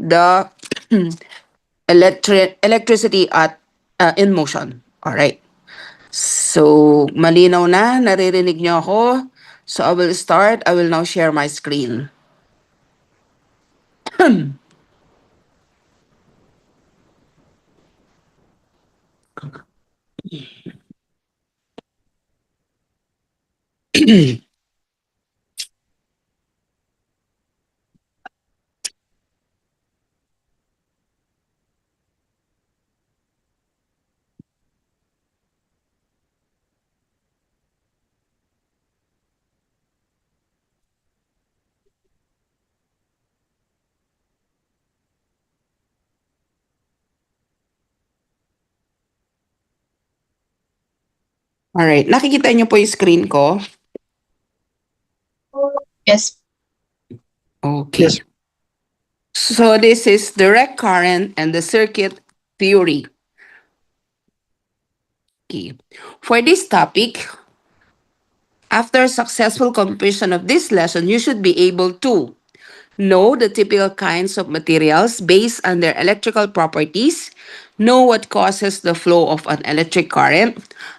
the electricity at in motion. All right. So, malinaw na, naririnig niyo ako. So, I will start. I will now share my screen. Alright, nakikita niyo po yung screen ko? Yes. Okay. Yes. So this is direct current and the circuit theory. Okay. For this topic, after successful completion of this lesson, you should be able to know the typical kinds of materials based on their electrical properties, know what causes the flow of an electric current,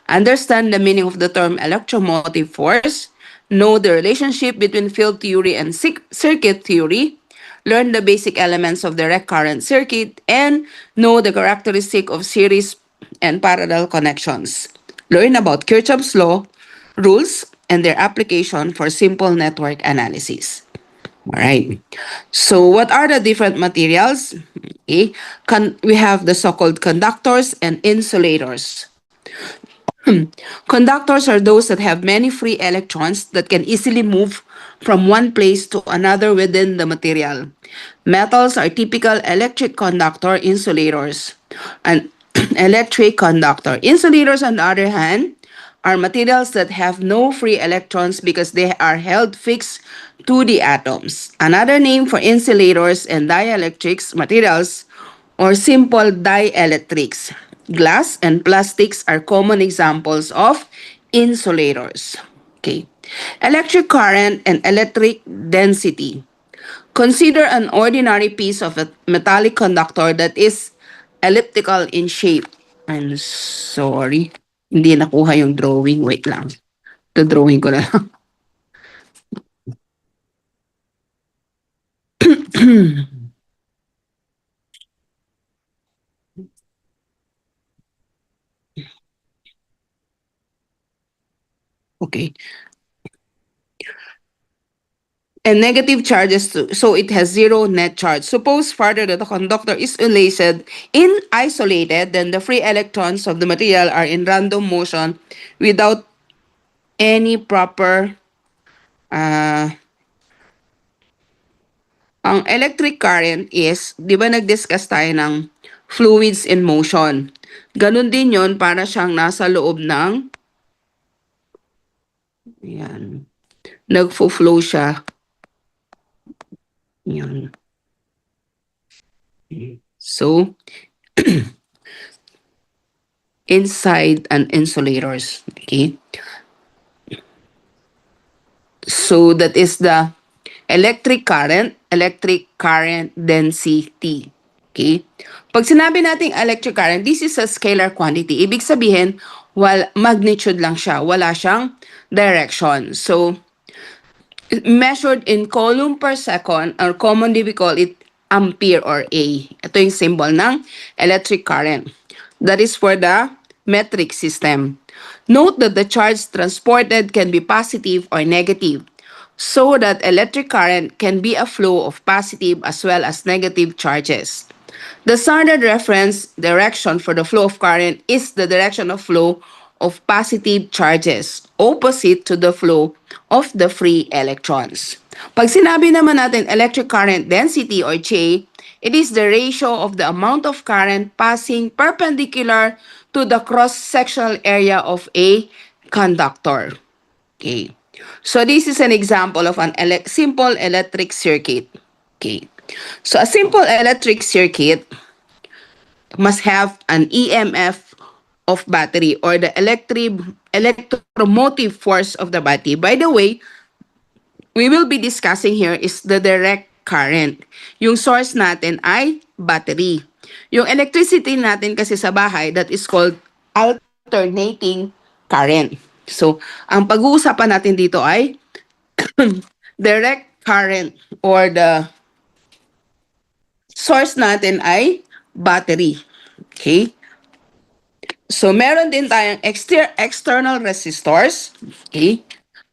understand the meaning of the term electromotive force, know the relationship between field theory and circuit theory, learn the basic elements of direct current circuit, and know the characteristic of series and parallel connections. Learn about Kirchhoff's law, rules, and their application for simple network analysis. All right. So, what are the different materials? Okay. We have the so-called conductors and insulators. Conductors are those that have many free electrons that can easily move from one place to another within the material. Metals are typical electric conductor insulators. And electric conductor insulators, on the other hand, are materials that have no free electrons because they are held fixed to the atoms. Another name for insulators and dielectrics materials or simple dielectrics. Glass and plastics are common examples of insulators. Okay. Electric current and electric density. Consider an ordinary piece of a metallic conductor that is elliptical in shape. I'm sorry. Hindi nakuha yung drawing. Wait lang. The-drawing ko na lang. Okay. And negative charges too. So it has zero net charge. Suppose further that the conductor is isolated, then the free electrons of the material are in random motion without any proper ang electric current is, di ba nag-discuss tayo ng fluids in motion. Ganun din yon para siyang nasa loob ng yan. Nagfo-flow siya. Yan. So, inside an insulators. Okay? So, that is the electric current density. Okay? Pag sinabi nating electric current, this is a scalar quantity. Ibig sabihin, magnitude lang siya. Wala siyang direction. So, measured in coulomb per second, or commonly we call it ampere or A. Ito yung symbol ng electric current. That is for the metric system. Note that the charge transported can be positive or negative, so that electric current can be a flow of positive as well as negative charges. The standard reference direction for the flow of current is the direction of flow of positive charges, opposite to the flow of the free electrons. Pag sinabi naman natin electric current density or J, it is the ratio of the amount of current passing perpendicular to the cross-sectional area of a conductor. Okay. So this is an example of an simple electric circuit. Okay. So a simple electric circuit must have an EMF of battery or the electromotive force of the battery. By the way, we will be discussing here is the direct current. Yung source natin ay battery. Yung electricity natin kasi sa bahay, that is called alternating current. So, ang pag-uusapan natin dito ay direct current or the source natin ay battery. Okay? So, meron din tayong external resistors. Okay?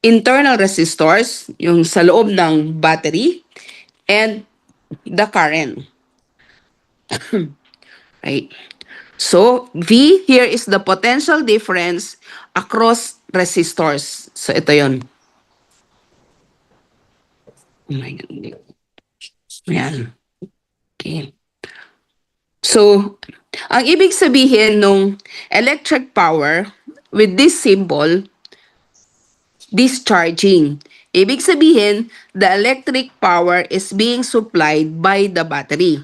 Internal resistors, yung sa loob ng battery, and the current. Right? So, V here is the potential difference across resistors. So, ito yun. Oh my God. Ayan. Okay. So, ang ibig sabihin nung electric power with this symbol, discharging. Ibig sabihin, the electric power is being supplied by the battery.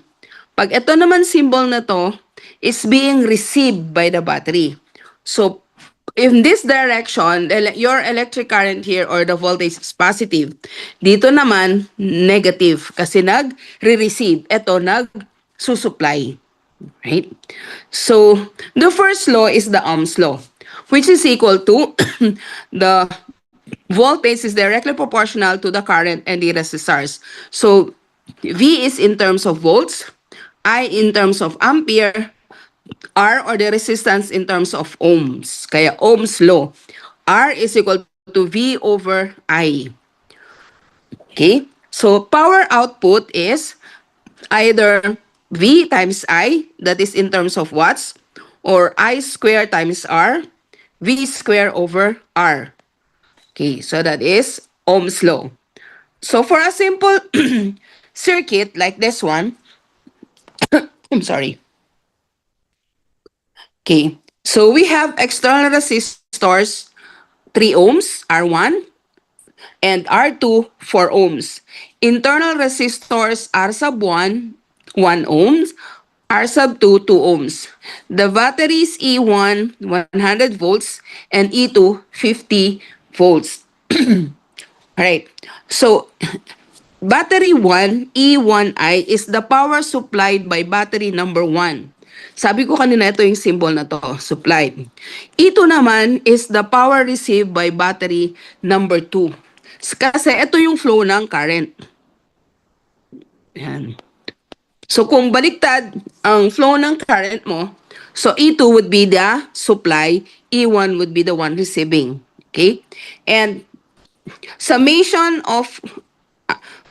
Pag ito naman symbol na to, is being received by the battery. So, in this direction, your electric current here or the voltage is positive. Dito naman, negative. Kasi nag-receive. Ito, nag-susupply. Right? So, the first law is the Ohm's law, which is equal to the voltage is directly proportional to the current and the resistors. So, V is in terms of volts, I in terms of ampere, R or the resistance in terms of ohms. Kaya Ohm's law. R is equal to V over I. Okay? So, power output is either V times I, that is in terms of watts, or I square times R, V square over R. Okay, so that is Ohm's law. So for a simple circuit like this one, I'm sorry. Okay, so we have external resistors 3 ohms, R1, and R2, 4 ohms. Internal resistors R sub 1, 1 ohms, R sub 2, 2 ohms. The batteries E1, 100 volts, and E2, 50 volts. Right. So, battery 1, E1I, is the power supplied by battery number 1. Sabi ko kanina ito yung symbol na to, supplied. E2 naman is the power received by battery number 2. Kasi ito yung flow ng current. Yan. So kung baliktad ang flow ng current mo, so E2 would be the supply, E1 would be the one receiving. Okay? And summation of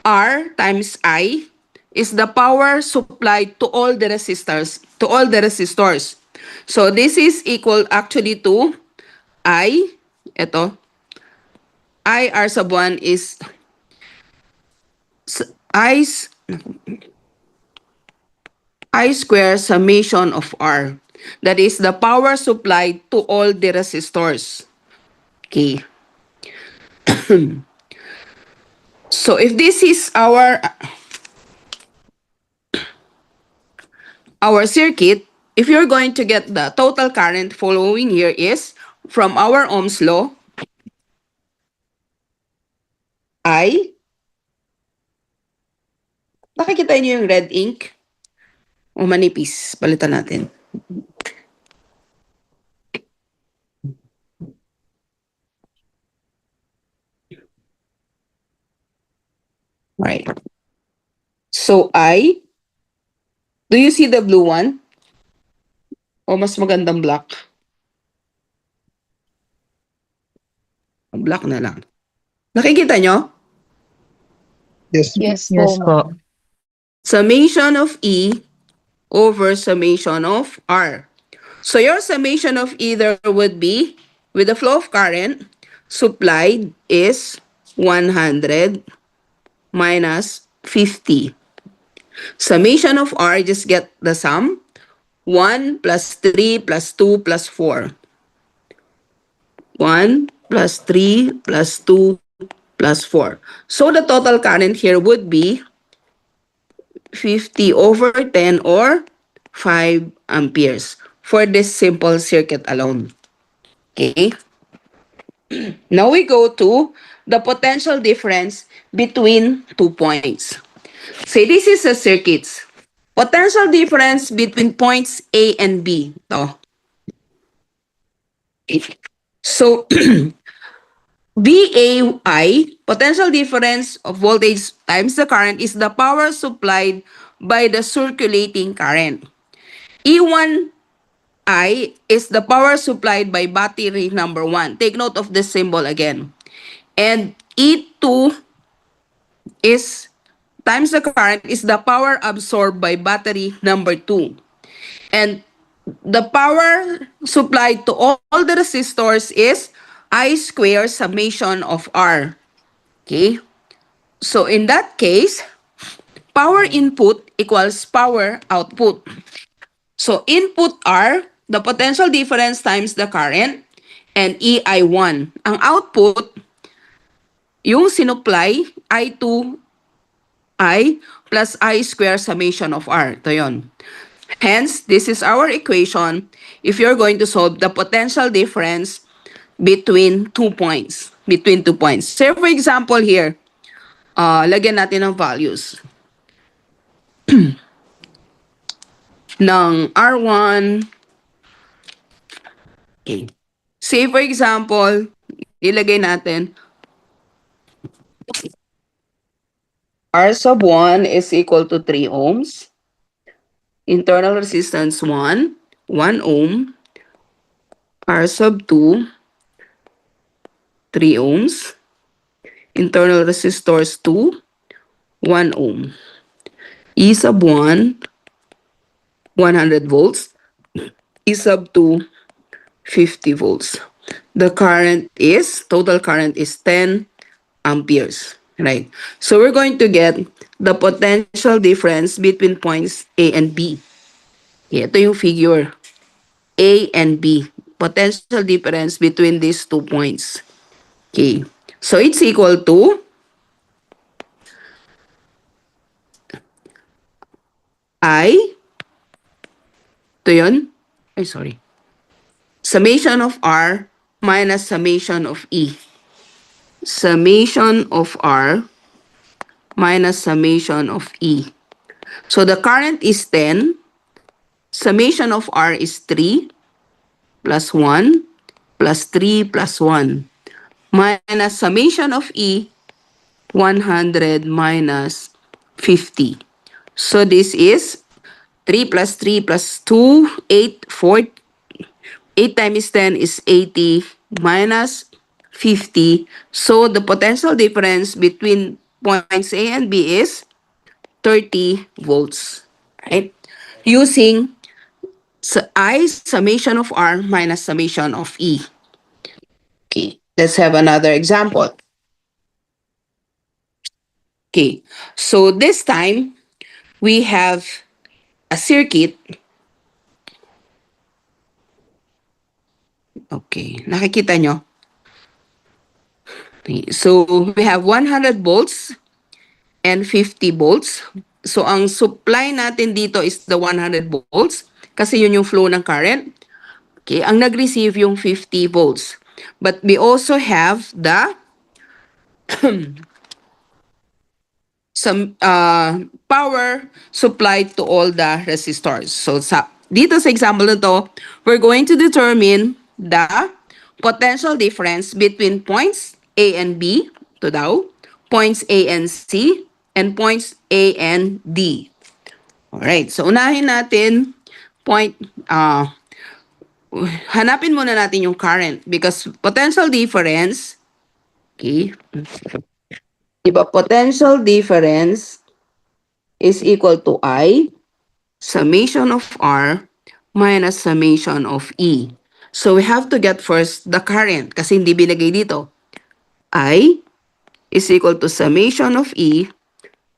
R times I is the power supplied to all the resistors. So this is equal actually to I, ito, I R sub 1 is I square summation of R. That is the power supplied to all the resistors. Okay. So if this is our circuit, if you're going to get the total current following here is from our Ohm's law, I, nakikita niyo yung red ink? O manipis, palitan natin. Right. So I, do you see the blue one? O mas magandang black? Black na lang. Nakikita nyo? Yes. Yes Yes po, po. ma'am. Summation of E over summation of R. So your summation of either would be, with the flow of current supplied is 100 minus 50. Summation of R, just get the sum. 1 plus 3 plus 2 plus 4. 1 plus 3 plus 2 plus 4. So the total current here would be 50 over 10 or 5 amperes for this simple circuit alone. Okay? Now we go to the potential difference between 2 points. Say this is a circuits. Potential difference between points A and B. To. So, VAI, potential difference of voltage times the current, is the power supplied by the circulating current. E1I is the power supplied by battery number 1. Take note of this symbol again. And E2 is times the current is the power absorbed by battery number 2. And the power supplied to all the resistors is I square summation of R. Okay? So in that case, power input equals power output. So input R, the potential difference times the current, and EI1. Ang output, yung sinupply, I2I plus I square summation of R. Ito yun. Hence, this is our equation if you're going to solve the potential difference between 2 points. Between 2 points. Say for example here, lagyan natin ng values. ng R1. Okay. Say for example, ilagay natin R sub 1 is equal to 3 ohms. Internal resistance 1 ohm. R sub 2, 3 ohms. Internal resistors 2, 1 ohm. E sub 1, 100 volts. E sub 2, 50 volts. The total current is 10 amperes. Right? So we're going to get the potential difference between points A and B. Okay, ito yung figure. A and B. Potential difference between these 2 points. Okay. So it's equal to I. Ito yun. Ay, sorry. Summation of R minus summation of E. Summation of R minus summation of E. So the current is 10. Summation of R is 3 plus 1 plus 3 plus 1 minus summation of E, 100 minus 50. So this is 3 plus 3 plus 2, 8, 4. 8 times 10 is 80 minus 50. So the potential difference between points A and B is 30 volts. Right? Using I summation of R minus summation of E. Okay, let's have another example. Okay, so this time we have a circuit. Okay, nakikita nyo? Okay, so we have 100 volts and 50 volts. So ang supply natin dito is the 100 volts kasi yun yung flow ng current. Okay, ang nag-receive yung 50 volts. But we also have the some power supplied to all the resistors. So dito sa example na to, we're going to determine the potential difference between points A and B, to daw, points A and C, and points A and D. Alright, so unahin natin hanapin muna natin yung current because potential difference, okay, diba, potential difference is equal to I summation of R minus summation of E. So we have to get first the current kasi hindi binigay dito. I is equal to summation of E,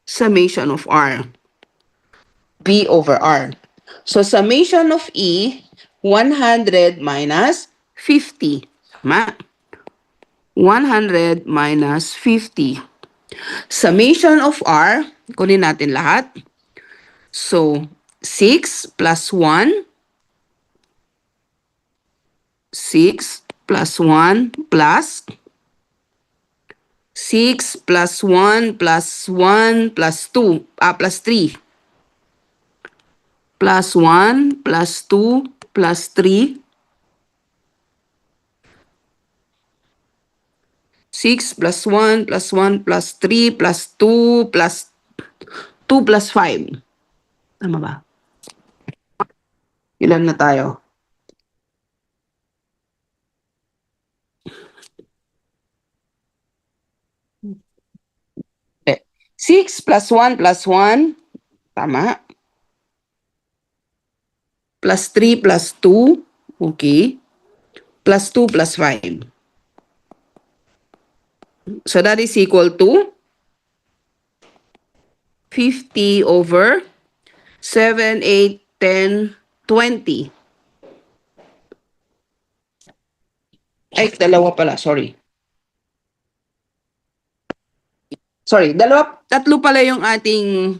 summation of R. B over R. So summation of E, 100 minus 50. Tama? 100 minus 50. Summation of R, kunin natin lahat. So, 6 plus 1. 6 plus 1 plus 6 plus 1 plus 1 plus 2, plus 3. Plus 1 plus 2 plus 3. 6 plus 1 plus 1 plus 3 plus 2 plus 2 plus 5. Tama ba? Ilan na tayo? Okay. 6 plus 1 plus 1. Tama. Plus 3 plus 2. Okay. Plus 2 plus 5. So that is equal to 50 over 7, 8, 10, 20. Ay, dalawa pala. Sorry. Sorry, tatlo pala yung ating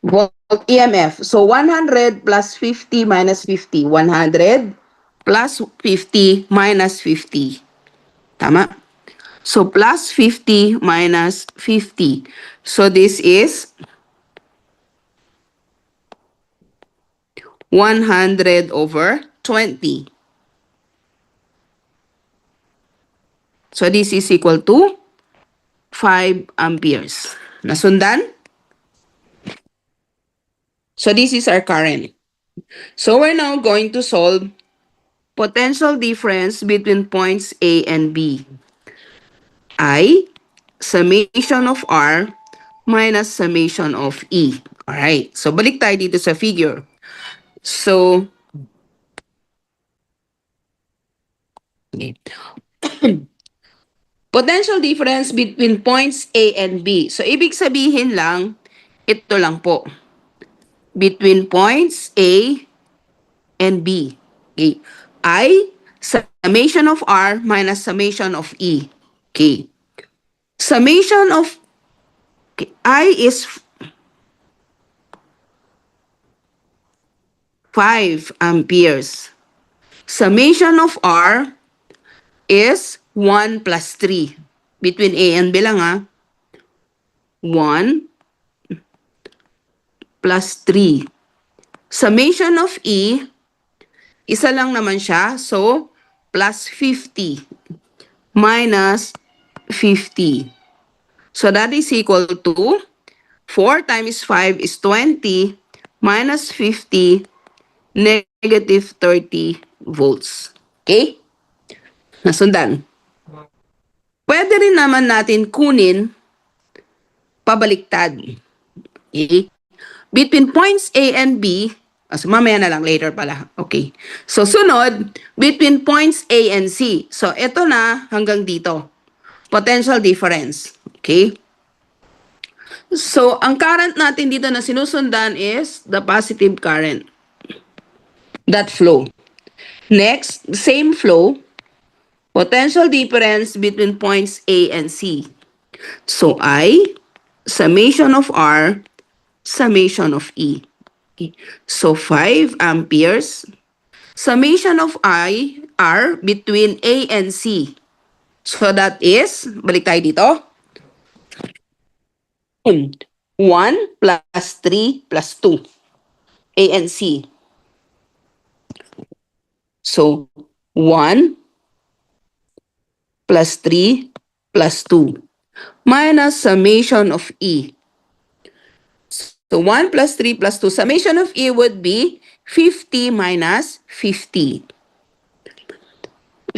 volt EMF. So 100 plus 50 minus 50. 100 plus 50 minus 50. Tama? So plus 50 minus 50. So this is 100 over 20. So this is equal to 5 amperes. Nasundan? So this is our current. So we're now going to solve potential difference between points A and B. I, summation of R minus summation of E. Alright, so balik tayo dito sa figure. So, okay. Potential difference between points A and B. So, ibig sabihin lang, ito lang po. Between points A and B. Okay. I, summation of R minus summation of E. Okay. Summation of I is 5 amperes. Summation of R is 1 plus 3. Between A and B lang ha. 1 plus 3. Summation of E, isa lang naman siya. So, plus 50 minus 50. So, that is equal to 4 times 5 is 20 minus 50 negative 30 volts. Okay? Nasundan. Pwede rin naman natin kunin pabaliktad. Okay? Between points A and B, so mamaya na lang, later pala. Okay. So, sunod, between points A and C. So, ito na hanggang dito. Potential difference. Okay? So, ang current natin dito na sinusundan is the positive current. That flow. Next, same flow. Potential difference between points A and C. So, I, summation of R, summation of E. Okay. So, 5 amperes. Summation of I, R, between A and C. So, that is, balik tayo dito. 1 plus 3 plus 2. A and C. So, 1 plus 3 plus 2 minus summation of E. So, 1 plus 3 plus 2. Summation of E would be 50 minus 50.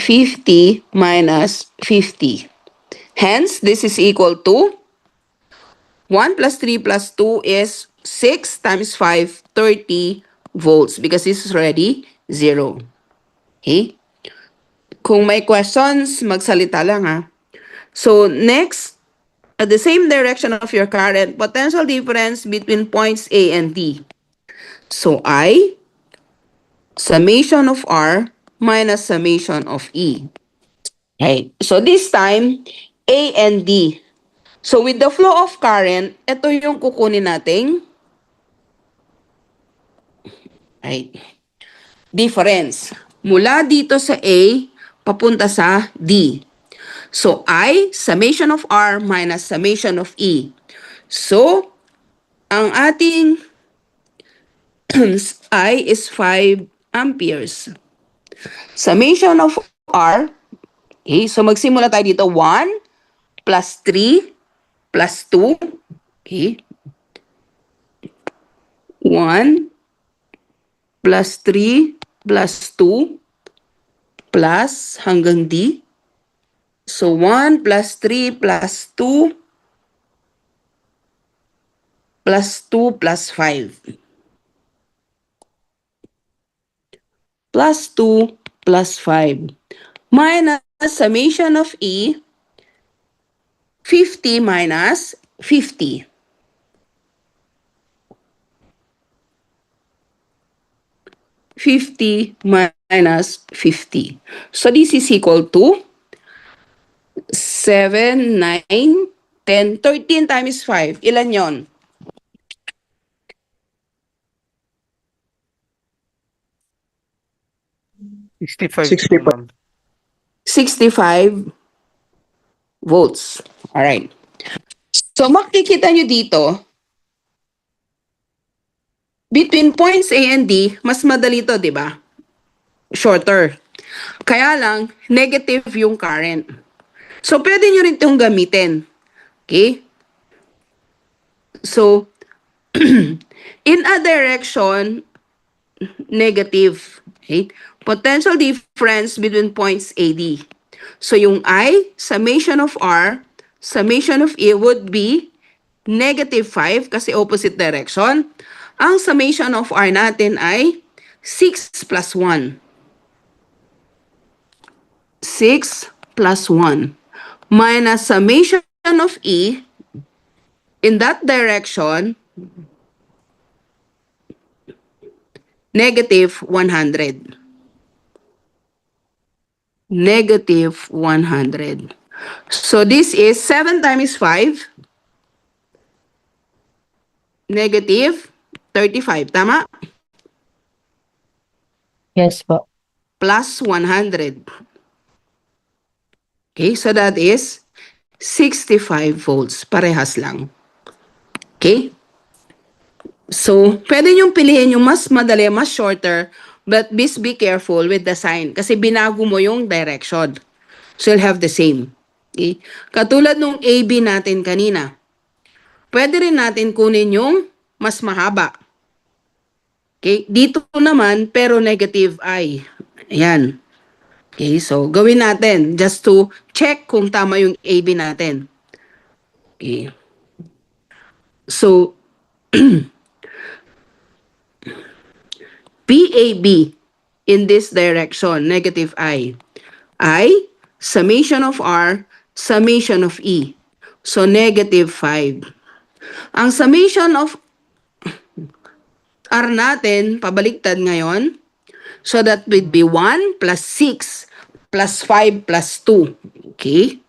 50 minus 50. Hence, this is equal to 1 plus 3 plus 2 is 6 times 5, 30 volts because this is already 0. Okay? Kung may questions, magsalita lang ha. So, next, at the same direction of your current, potential difference between points A and D. So, I, summation of R minus summation of E. Right. So, this time, A and D. So, with the flow of current, ito yung kukunin nating right, difference. Mula dito sa A, papunta sa D. So I, summation of R minus summation of E. So, ang ating I is 5 amperes. Summation of R, okay, so magsimula tayo dito. 1 plus 3 plus 2. Okay. 1 plus 3 plus 2 plus hanggang D. So 1 plus 3 plus 2 plus 2 plus 5. Plus 2 plus 5. Minus summation of E, 50 minus 50. Minus 50. So this is equal to 7, 9, 10, 13 times 5. Ilan yon? 65 po, 65. ma'am. 65 volts. Alright. So makikita nyo dito, between points A and D, mas madali to, di ba? Shorter. Kaya lang, negative yung current. So, pwede nyo rin itong gamitin. Okay? So, in a direction, negative. Okay? Potential difference between points AD. So, yung I, summation of R, summation of E would be negative 5 kasi opposite direction. Ang summation of R natin ay 6 plus 1. 6 plus 1 minus summation of E in that direction, negative 100. Negative 100. So this is 7 times 5, negative 35. Tama? Yes po. Plus 100. Okay, so that is 65 volts. Parehas lang. Okay? So, pwede niyong piliin yung mas madali, mas shorter, but please be careful with the sign kasi binago mo yung direction. So, you'll have the same. Okay? Katulad nung AB natin kanina, pwede rin natin kunin yung mas mahaba. Okay? Dito naman, pero negative I. Ayan. Okay, so gawin natin just to check kung tama yung AB natin. Okay. So, PAB in this direction, negative I, summation of R, summation of E. So, negative 5. Ang summation of R natin, pabaliktad ngayon, so that would be 1 plus 6 plus 5 plus 2. Okay?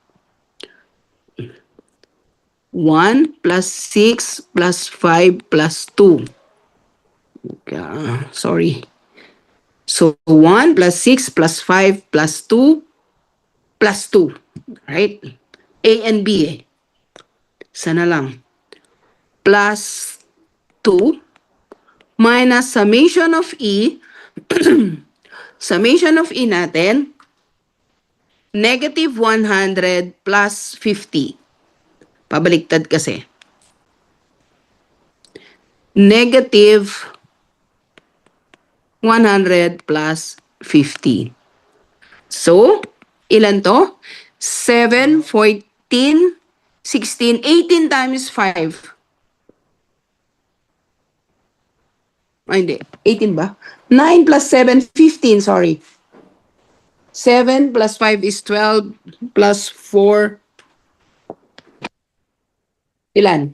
1 plus 6 plus 5 plus 2. Sorry. So, 1 plus 6 plus 5 plus 2 plus 2. Right? A and B eh. Sana lang. Plus 2 minus summation of E. Summation of E natin, negative 100 plus 50. Pabaliktad kasi. Negative 100 plus 50. So, ilan to? 7, 14, 16, 18 times 5. Ay, hindi. 18 ba? 9 plus 7, 15, sorry. 7 plus 5 is 12 plus 4. Ilan?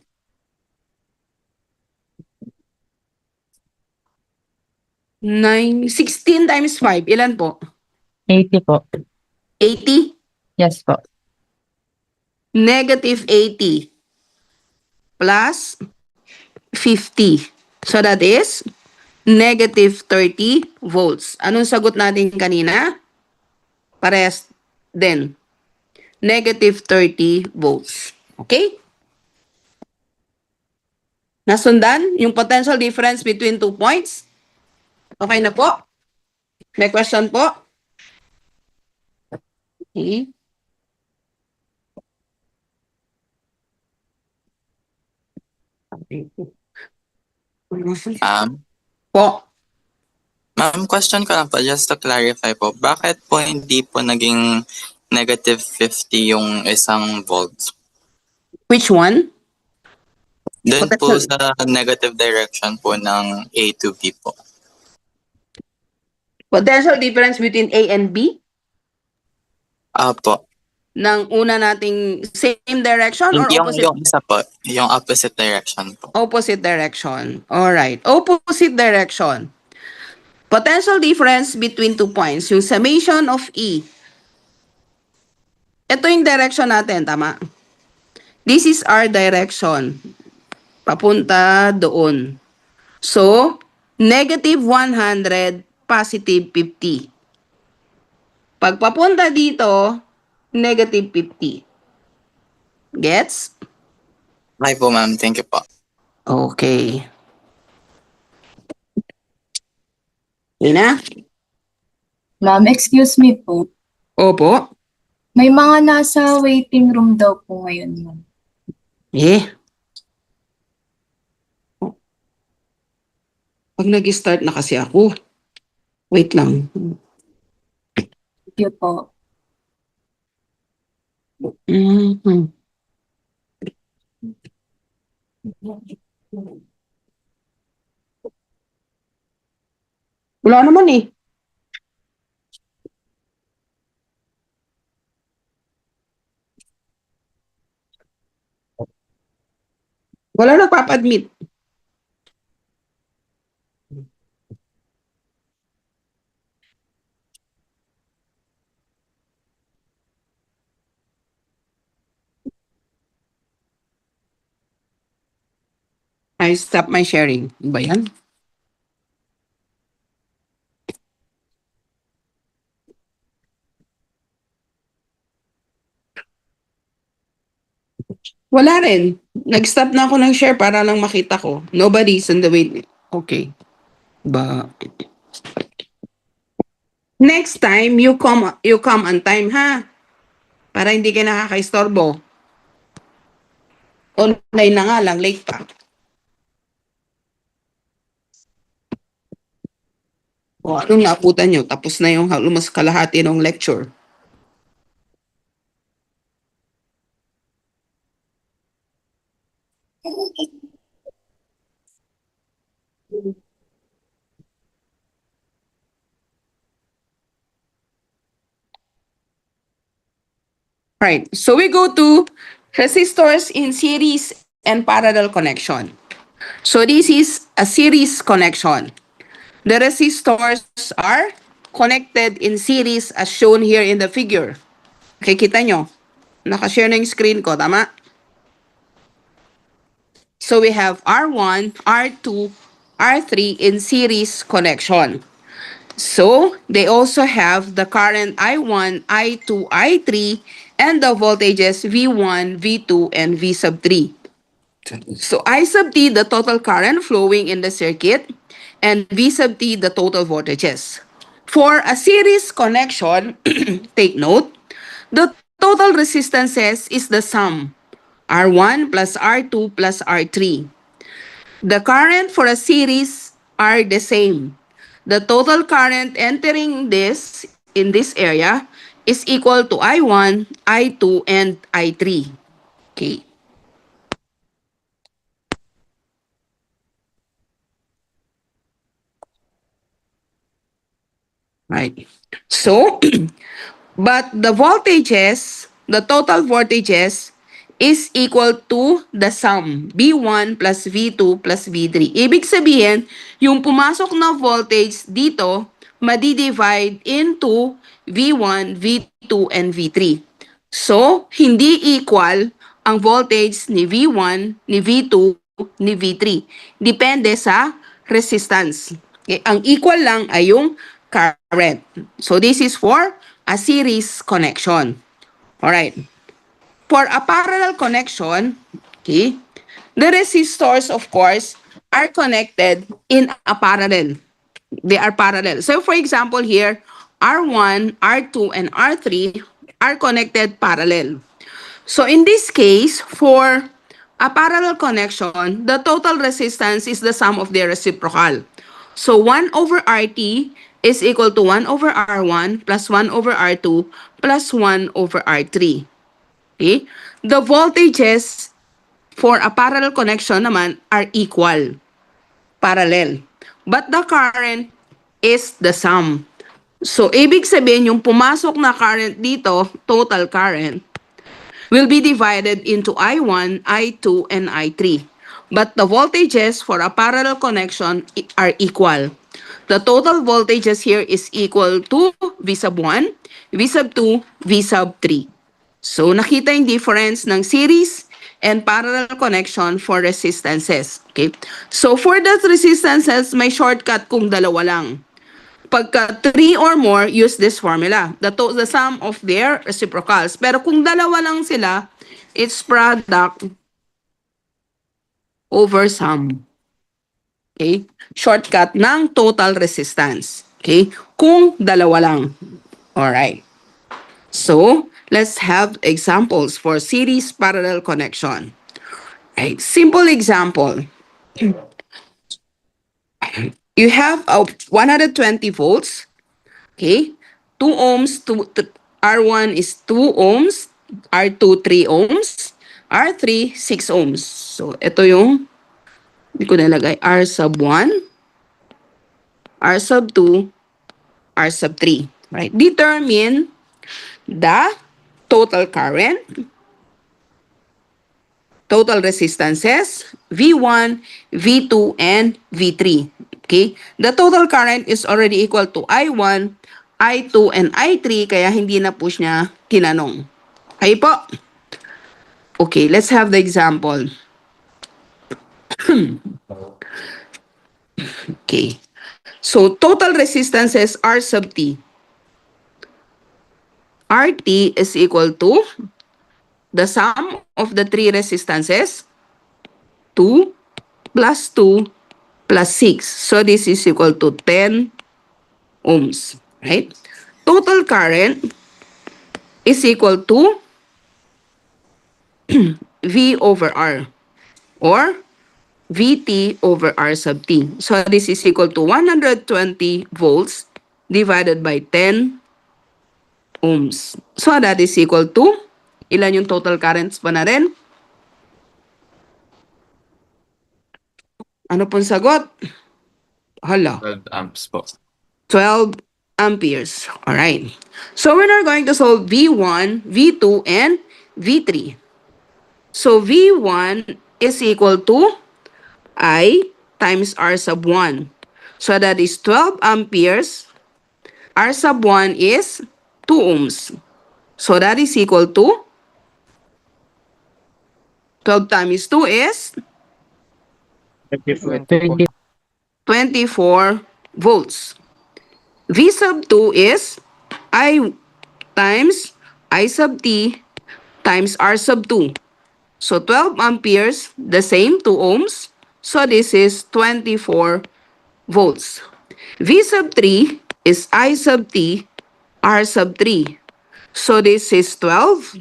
9, 16 times 5. Ilan po? 80 po. 80? Yes po. Negative 80 plus 50. So that is negative 30 volts. Anong sagot natin kanina? Parehas din. negative 30 volts. Okay? Nasundan yung potential difference between 2 points? Okay na po? May question po? Okay. Um, Po. Ma'am, question ko lang po, just to clarify po, bakit po hindi po naging negative 50 yung isang volt? Which one? Doon po Potential. sa negative direction po ng A to B po. Potential difference between A and B? Apo. Ng una nating same direction or opposite? Yung isa po, yung opposite direction po. Opposite direction. Alright. Opposite direction. Potential difference between 2 points. Yung summation of E. Ito yung direction natin, tama? This is our direction. Papunta doon. So, negative 100, positive 50. Pag papunta dito, negative 50. Gets? Hi po ma'am, thank you po. Okay. Yun na? Ma'am, excuse me po. Opo. May mga nasa waiting room daw po ngayon, ma'am. Eh. Pag nag-start na kasi ako. Wait lang. Thank you po. Mhm. Wala naman eh. Wala nagpapa-admit. I stop my sharing. Ano ba yan? Wala rin. Nag-stop na ako ng share para lang makita ko. Nobody's on the wait. Okay. Ba. Next time, you come on time, ha? Para hindi ka nakaka-istorbo. Online na nga lang, late pa. O, anong naabutan nyo? Tapos na yung almost kalahati ng lecture. Right. So we go to resistors in series and parallel connection. So this is a series connection. The resistors are connected in series as shown here in the figure. Kikita nyo? Nakashare na yung screen ko, tama? So we have R1, R2, R3 in series connection. So they also have the current I1, I2, I3, and the voltages V1, V2, and V sub 3. So I sub T, the total current flowing in the circuit, and V sub T, the total voltages. For a series connection, take note, the total resistances is the sum, R1 plus R2 plus R3. The current for a series are the same. The total current entering this in this area is equal to I1, I2, and I3. Okay. Right. So, but the voltages, the total voltages is equal to the sum, V1 plus V2 plus V3. Ibig sabihin, yung pumasok na voltage dito, madi-divide into V1, V2, and V3. So, hindi equal ang voltage ni V1, ni V2, ni V3. Depende sa resistance. Okay? Ang equal lang ay yung current. So, this is for a series connection. Alright. for a parallel connection, okay, the resistors, of course, are connected in a parallel. They are parallel. So, for example, here, R1, R2, and R3 are connected parallel. So, in this case, for a parallel connection, the total resistance is the sum of their reciprocal. So, 1 over RT is equal to 1 over R1 plus 1 over R2 plus 1 over R3. Okay? The voltages for a parallel connection naman are equal, parallel. But the current is the sum. So, ibig sabihin, yung pumasok na current dito, total current, will be divided into I1, I2, and I3. But the voltages for a parallel connection are equal. The total voltages here is equal to V sub 1, V sub 2, V sub 3. So, nakita yung difference ng series and parallel connection for resistances. Okay? So, for the resistances, may shortcut kung dalawa lang. Pagka 3 or more, use this formula. The sum of their reciprocals. Pero kung dalawa lang sila, it's product over sum. Okay? Shortcut ng total resistance. Okay? Kung dalawa lang. Alright. So, let's have examples for series parallel connection. Right. Simple example. You have a 120 volts. Okay? 2 ohms, R1 is 2 ohms, R2 3 ohms, R3 6 ohms. So, ito yung, hindi ko nalagay, R sub 1, R sub 2, R sub 3. Right? Determine the total current, total resistances, V1, V2, and V3. Okay? The total current is already equal to I1, I2, and I3, kaya hindi na po niya tinanong. Okay po? Okay, let's have the example. Okay. So, total resistances R sub T. RT is equal to the sum of the three resistances, 2 plus 2 plus 6. So, this is equal to 10 ohms. Right? Total current is equal to V over R or VT over R sub T. So, this is equal to 120 volts divided by 10 ohms. So, that is equal to, ilan yung total currents pa na rin? Ano pong sagot? Hala. 12 amps po. 12 amperes. All right. So, we are going to solve V1, V2, and V3. So, V1 is equal to I times R sub 1. So, that is 12 amperes. R sub 1 is 2 ohms. So, that is equal to 12 times 2 is 20. 24 volts. V sub 2 is I times I sub T times R sub 2. So 12 amperes, the same, 2 ohms. So this is 24 volts. V sub 3 is I sub T R sub 3. So this is 12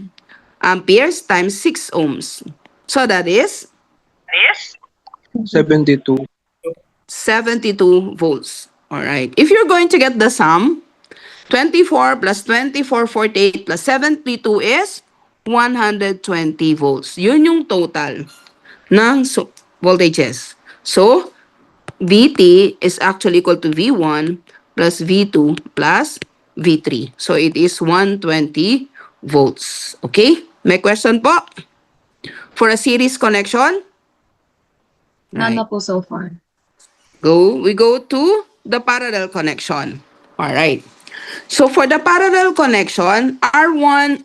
amperes times 6 ohms. So that is 72. 72 volts. All right. If you're going to get the sum, 24 plus 24, 48 plus 72 is 120 volts. Yun yung total ng voltages. So, VT is actually equal to V1 plus V2 plus V3. So, it is 120 volts. Okay? May question po? For a series connection? None Right. na po so far. We go to the parallel connection. All right. So for the parallel connection, R1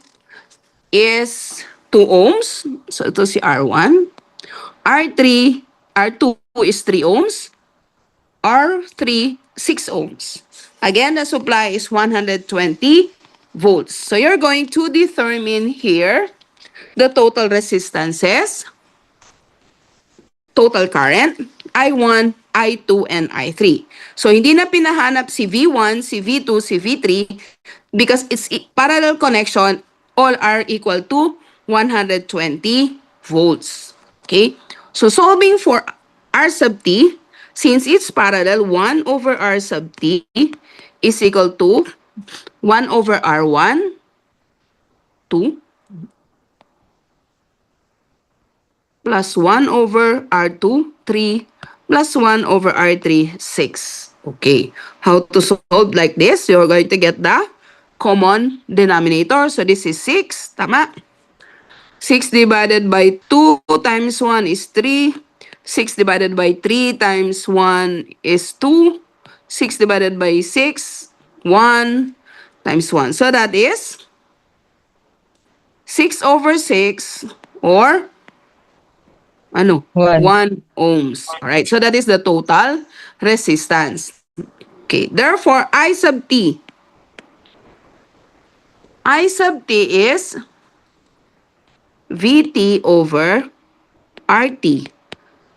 is 2 ohms. So ito si R1. R2 is 3 ohms. R3, 6 ohms. Again, the supply is 120 volts. So you're going to determine here the total resistances, total current, I1, I2, and I3. So, hindi na pinahanap si V1, si V2, si V3 because it's parallel connection, all are equal to 120 volts. Okay? So, solving for R sub T, since it's parallel, 1 over R sub T is equal to 1 over R1, 2, plus 1 over R2, 3, plus 1 over R3, 6. Okay. How to solve like this? You're going to get the common denominator. So this is 6. Tama? 6 divided by 2 times 1 is 3. 6 divided by 3 times 1 is 2. 6 divided by 6, 1 times 1. So that is 6 over 6 or ano? One. 1 ohms. Alright, so that is the total resistance. Okay, therefore, I sub T. I sub T is VT over RT.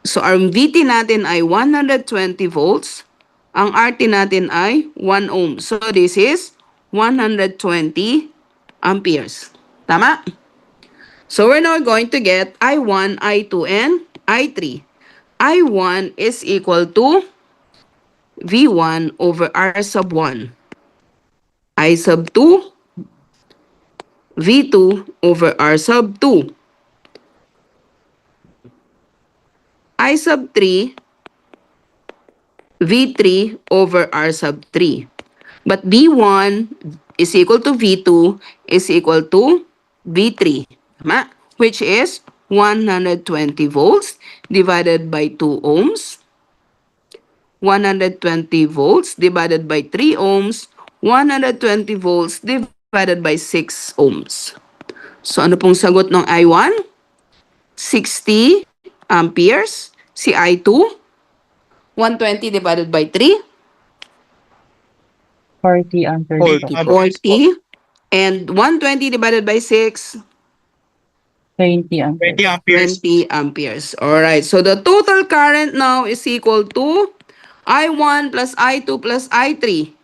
So, ang VT natin ay 120 volts. Ang RT natin ay 1 ohm. So, this is 120 amperes. Tama? So, we're now going to get I1, I2, and I3. I1 is equal to V1 over R sub 1. I sub 2, V2 over R sub 2. I sub 3, V3 over R sub 3. But V1 is equal to V2 is equal to V3. Tama? Which is 120 volts divided by 2 ohms. 120 volts divided by 3 ohms. 120 volts divided by 6 ohms. So ano pong sagot ng I1? 60 amperes. Si I2, 120 divided by 3, 40 amperes po. 40. And 120 divided by 6, 20 amperes. 20 amperes. 20 amperes. Alright, so the total current now is equal to I1 plus I2 plus I3.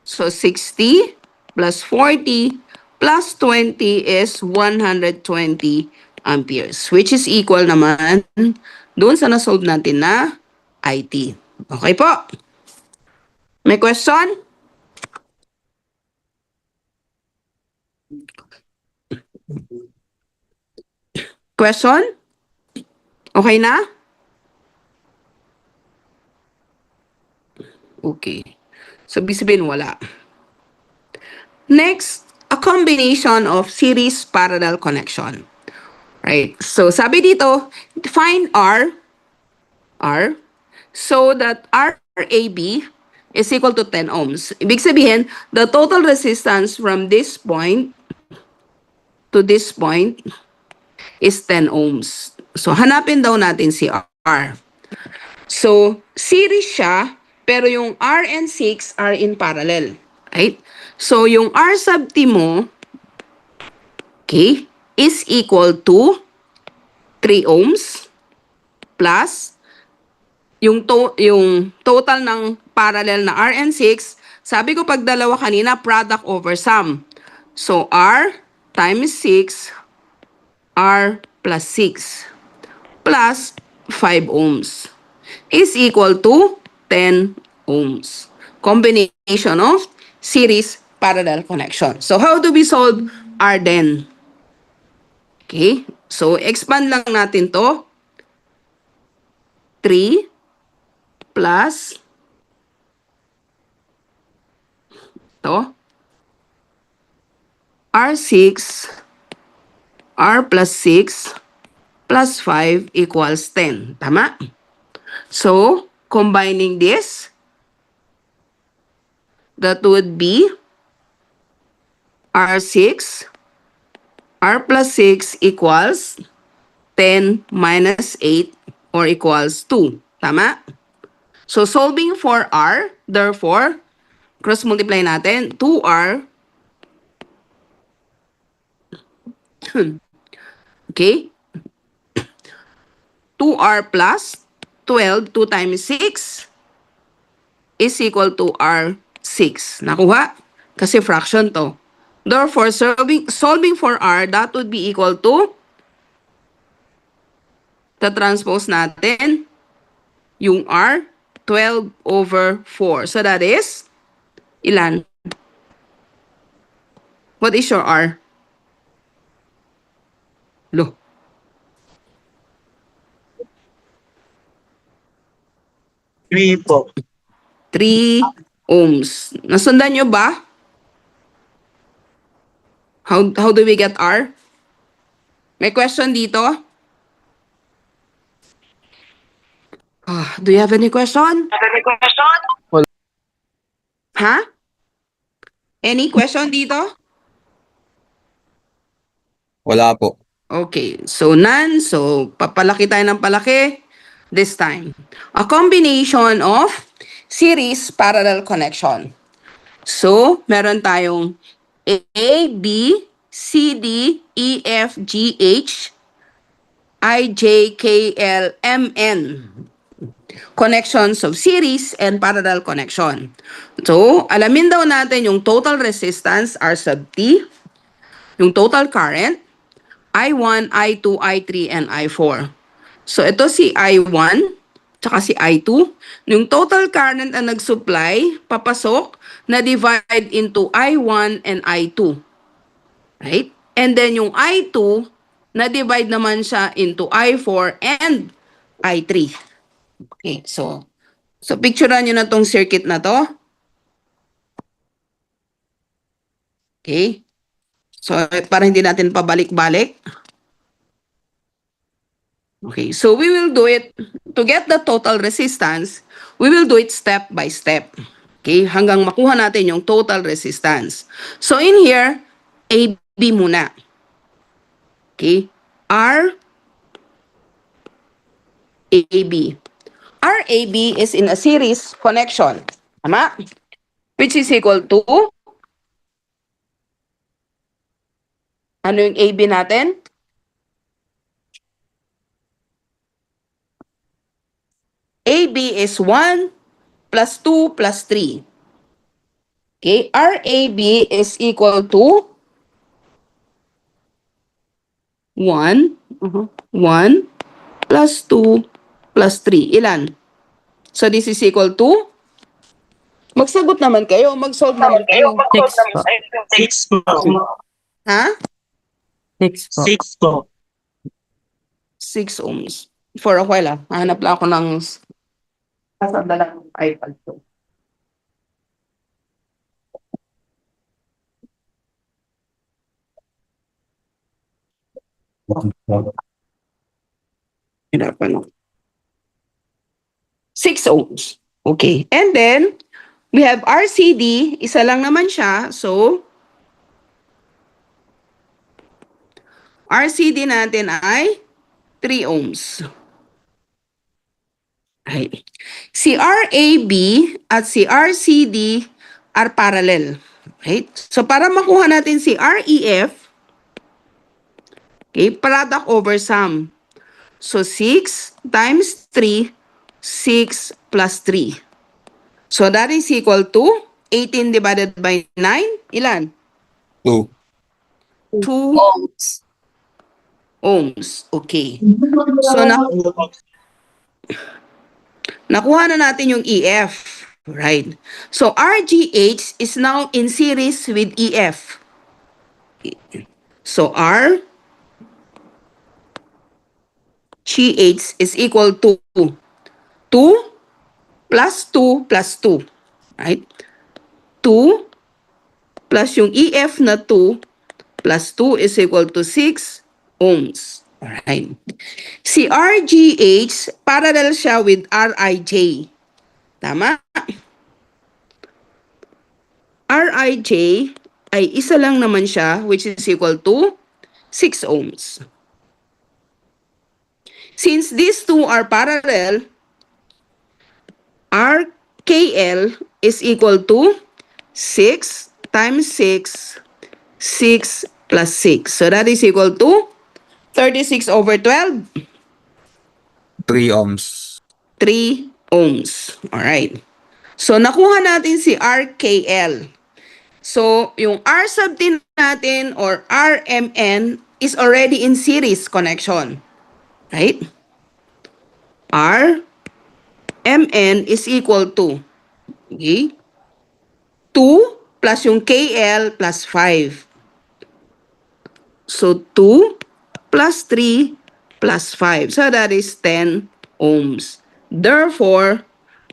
So 60 plus 40 plus 20 is 120 amperes, which is equal naman doon sa nasolve natin na IT. Okay po? May question? Question? Okay na? Okay. So, sabihin wala. Next, a combination of series parallel connection. Right? So, sabi dito, find R, so that RAB is equal to 10 ohms. Ibig sabihin, the total resistance from this point to this point is 10 ohms. So, hanapin daw natin si R. So, series siya, pero yung R and 6 are in parallel. Right? So, yung R sub T mo, okay, is equal to 3 ohms plus yung total ng parallel na R and 6. Sabi ko pag dalawa kanina, product over sum. So, R times 6, R plus 6 plus 5 ohms is equal to 10 ohms. Combination of series parallel connection. So, how do we solve R then? Okay, so expand lang natin to. 3 plus to R6, R plus 6 plus 5 equals 10. Tama? So, combining this, that would be R6, R plus 6 equals 10 minus 8 or equals 2. Tama? So, solving for R, therefore, cross-multiply natin, 2R Okay? 2R plus 12, 2 times 6 is equal to R6. Nakuha? Kasi fraction to. Therefore, solving for R, that would be equal to, transpose natin, yung R, 12 over 4. So that is, ilan? What is your R? Lo. 3 po. 3 ohms. Nasundan nyo ba? How do we get R? May question dito? Do you have any question? Ha? Any question dito? Wala po. Okay, so none. So, papalaki tayo ng palaki this time. A combination of series parallel connection. So, meron tayong A, B, C, D, E, F, G, H, I, J, K, L, M, N. Connections of series and parallel connection. So, alamin daw natin yung total resistance R sub T, yung total current, I1, I2, I3, and I4. So, ito si I1, tsaka si I2. Yung total current na nag-supply, papasok, na-divide into I1 and I2. Right? And then yung I2, na-divide naman siya into I4 and I3. Okay, so picturean nyo na tong circuit na to. Okay. So, para hindi natin pabalik-balik. Okay, so we will do it, to get the total resistance, we will do it step by step. Okay, hanggang makuha natin yung total resistance. So, in here, AB muna. Okay, RAB. RAB is in a series connection. Tama? Which is equal to, ano yung AB natin? AB is 1 plus 2 plus 3. Okay, RAB is equal to 1 plus 2 plus 3. Ilan? So this is equal to, magsagot naman kayo, mag-solve naman kayo. 6 po. 6 po. Ha? 6 po. 6 po. 6 ohms. For a while, hanap lang ako ng dalang iPad to. Hirapan ako. 6 ohms. Okay. And then, we have RCD. Isa lang naman siya. So, RCD natin ay 3 ohms. Right. Si RAB at si RCD are parallel. Right? So, para makuha natin si REF, okay, product over sum. So, 6 times 3, 6 plus 3. So, that is equal to 18 divided by 9. Ilan? 2. 2 ohms. Okay. So, nakuha na natin yung EF. Right. So, RGH is now in series with EF. So, RGH is equal to 2 plus 2 plus 2. Right? 2 plus yung EF na 2 plus 2 is equal to 6 ohms. Alright. Si RGH, parallel siya with RIJ. Tama? RIJ ay isa lang naman siya, which is equal to 6 ohms. Since these two are parallel, RKL is equal to 6 times 6, 6 plus 6. So that is equal to 36 over 12? 3 ohms. 3 ohms. Alright. So, nakuha natin si RKL. So, yung R sub T natin or RMN is already in series connection. Right? RMN is equal to, okay, 2 plus yung KL plus 5. So, 2 plus 3 plus 5. So, that is 10 ohms. Therefore,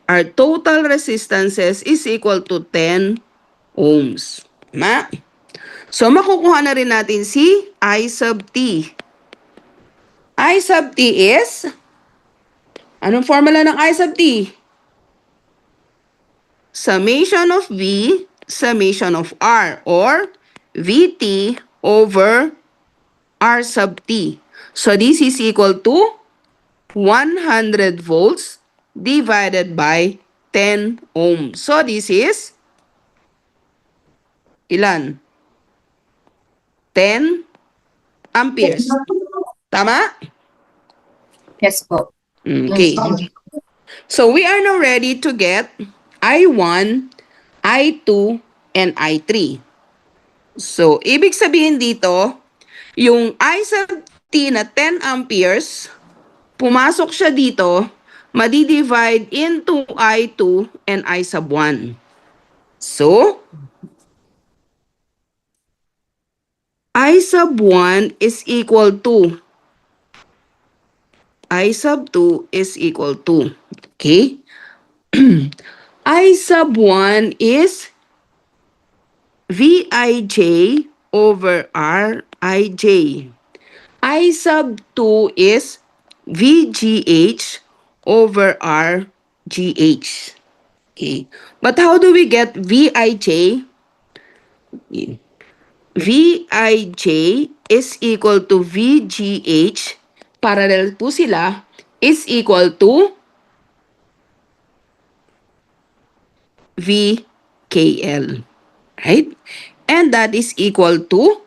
our total resistances is equal to 10 ohms. Tama? So, makukuha na rin natin si I sub T. I sub T is, anong formula ng I sub T? Summation of V, summation of R, or VT over R sub T. So, this is equal to 100 volts divided by 10 ohms. So, this is ilan? 10 amperes. Tama? Yes po. Okay. So, we are now ready to get I1, I2, and I3. So, ibig sabihin dito, yung I sub T na 10 amperes, pumasok siya dito, madi-divide into I2 and I sub 1. So, I sub 1 is equal to I sub 2 is equal to, okay? I sub 1 is Vij over Rij. I sub 2 is VGH over RGH. Okay. But how do we get Vij? Vij is equal to VGH, parallel po sila, is equal to VKL. Right? And that is equal to,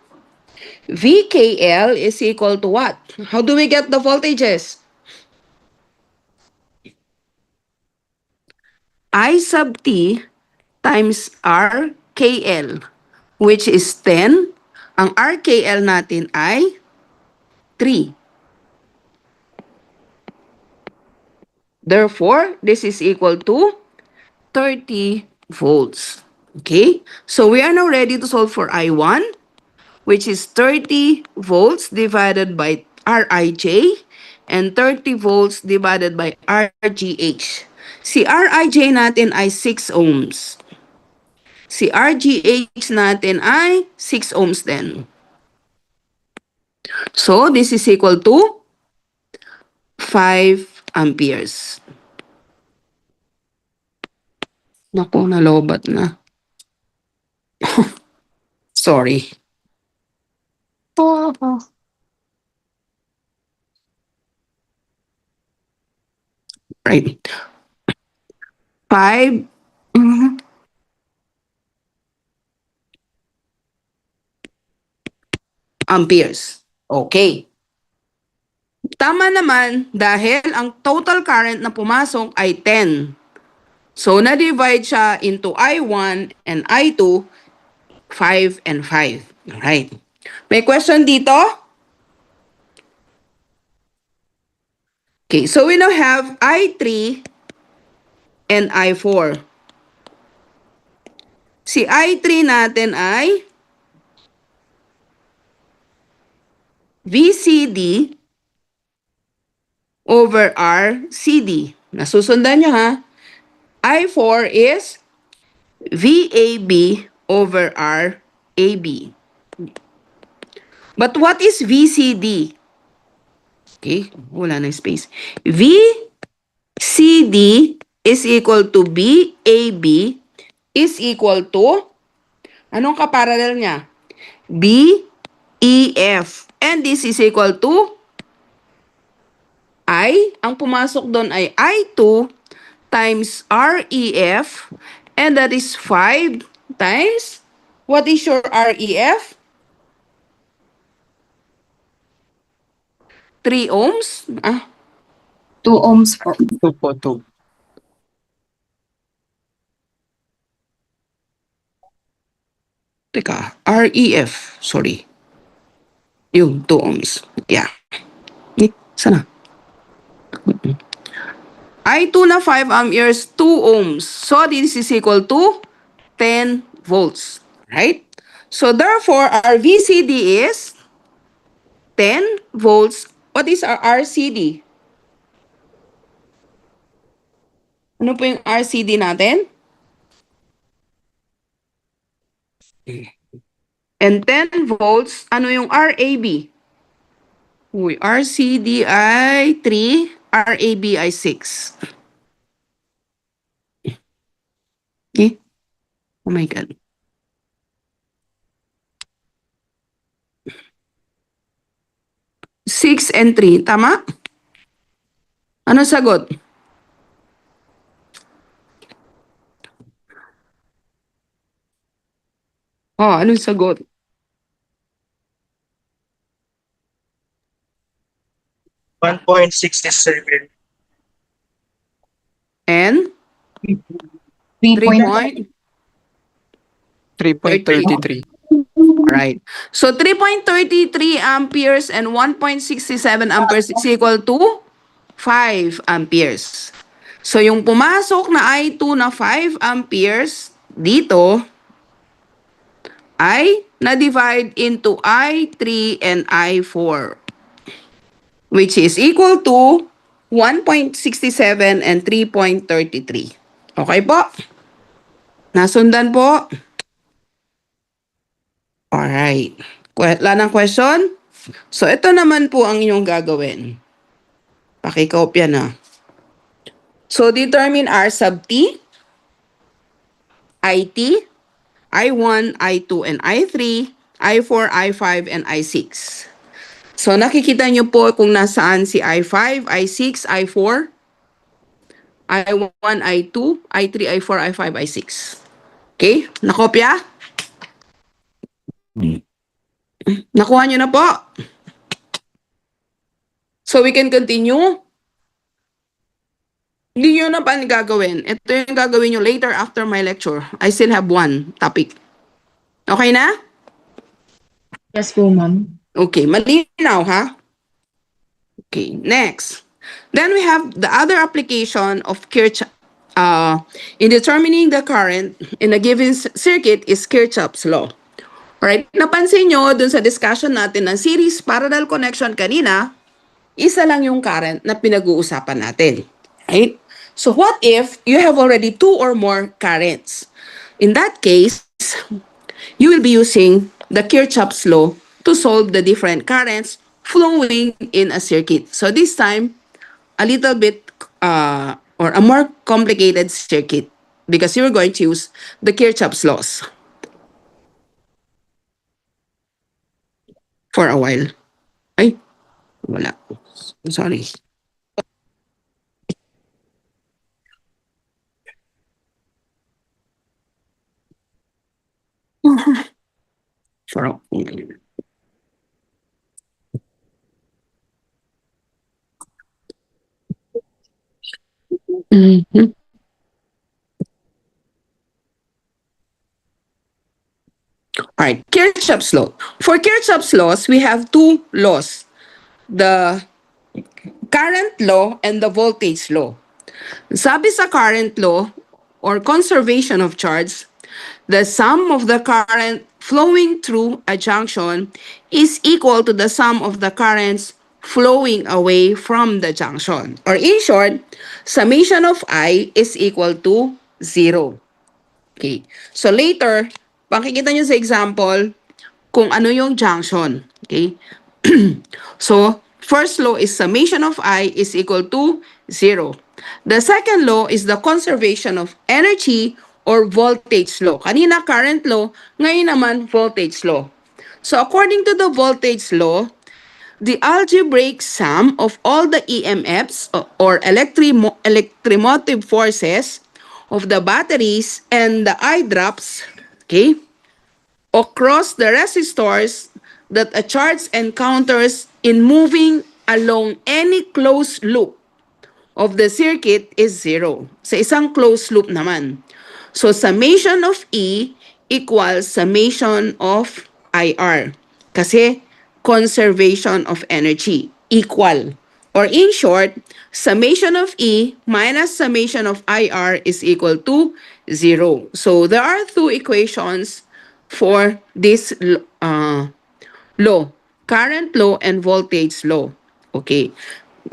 VKL is equal to what? How do we get the voltages? I sub T times RKL, which is 10. Ang RKL natin ay 3. Therefore, this is equal to 30 volts. Okay? So, we are now ready to solve for I1, which is 30 volts divided by Rij and 30 volts divided by RGH. Si Rij natin ay 6 ohms. Si RGH natin ay 6 ohms din. So, this is equal to 5 amperes. Naku, nalobat na. Sorry. Right. 5 amperes. Okay. Tama naman dahil ang total current na pumasok ay 10. So, na-divide siya into I1 and I2, 5 and 5. Alright. May question dito? Okay, so we now have I3 and I4. Si I3 natin ay VCD over RCD. Nasusundan nyo ha? I4 is VAB over RAB. But what is VCD? Okay, wala na space. VCD is equal to BAB is equal to, anong kaparallel niya? BEF. And this is equal to I, ang pumasok doon ay I2 times REF, and that is 5 times, what is your REF? 3 ohms? 2 ohms po. 2 po, 2. Teka, REF. Sorry. Yung 2 ohms. Yeah. Sana. I2 na 5 amperes, 2 ohms. So, this is equal to 10 volts. Right? So, therefore, our VCD is 10 volts. What is our RCD? Ano po yung RCD natin? And 10 volts, ano yung RAB? Uy, RCD ay 3, RAB ay 6. Okay? Oh my God. Six and 3, tama? Ano sagot? Oh, anong sagot? 1.67. And 3 3 point. point? 3.33. Right. So 3.33 amperes and 1.67 amperes is equal to 5 amperes. So yung pumasok na I2 na 5 amperes dito ay na-divide into I3 and I4, which is equal to 1.67 and 3.33. Okay po? Nasundan po? Alright. Wala ng question? So, ito naman po ang inyong gagawin. Pakikopya na. So, determine R sub T, IT, I1, I2, and I3, I4, I5, and I6. So, nakikita nyo po kung nasaan si I5, I6, I4, I1, I2, I3, I4, I5, I6. Okay? Nakopya? Nakuha nyo na po? So, we can continue. Hindi nyo na pa gagawin. Ito yung gagawin nyo later after my lecture. I still have one topic. Okay na? Yes po, ma'am. Okay, malinaw ha? Okay, next. Then we have the other application of Kirchhoff. In determining the current in a given circuit is Kirchhoff's law. Alright, napansin nyo dun sa discussion natin ng series parallel connection kanina, isa lang yung current na pinag-uusapan natin. Right? So what if you have already 2 or more currents? In that case, you will be using the Kirchhoff's law to solve the different currents flowing in a circuit. So this time, a little bit or a more complicated circuit because you're going to use the Kirchhoff's laws for a while. Ay, wala. Sorry. For a Mhm. All right, Kirchhoff's law. For Kirchhoff's laws, we have 2 laws. The current law and the voltage law. Sabi sa current law or conservation of charge, the sum of the current flowing through a junction is equal to the sum of the currents flowing away from the junction. Or in short, summation of I is equal to 0. Okay. So later, pakikita nyo sa example kung ano yung junction. Okay. So, first law is summation of I is equal to 0. The second law is the conservation of energy or voltage law. Kanina current law, ngayon naman voltage law. So, according to the voltage law, the algebraic sum of all the EMFs or electromotive forces of the batteries and the eye drops, okay, across the resistors that a charge encounters in moving along any closed loop of the circuit is 0. Sa isang closed loop naman. So, summation of E equals summation of IR. Kasi, conservation of energy. Equal. Or in short, summation of E minus summation of IR is equal to 0. So, there are two equations for this law. Current law and voltage law. Okay.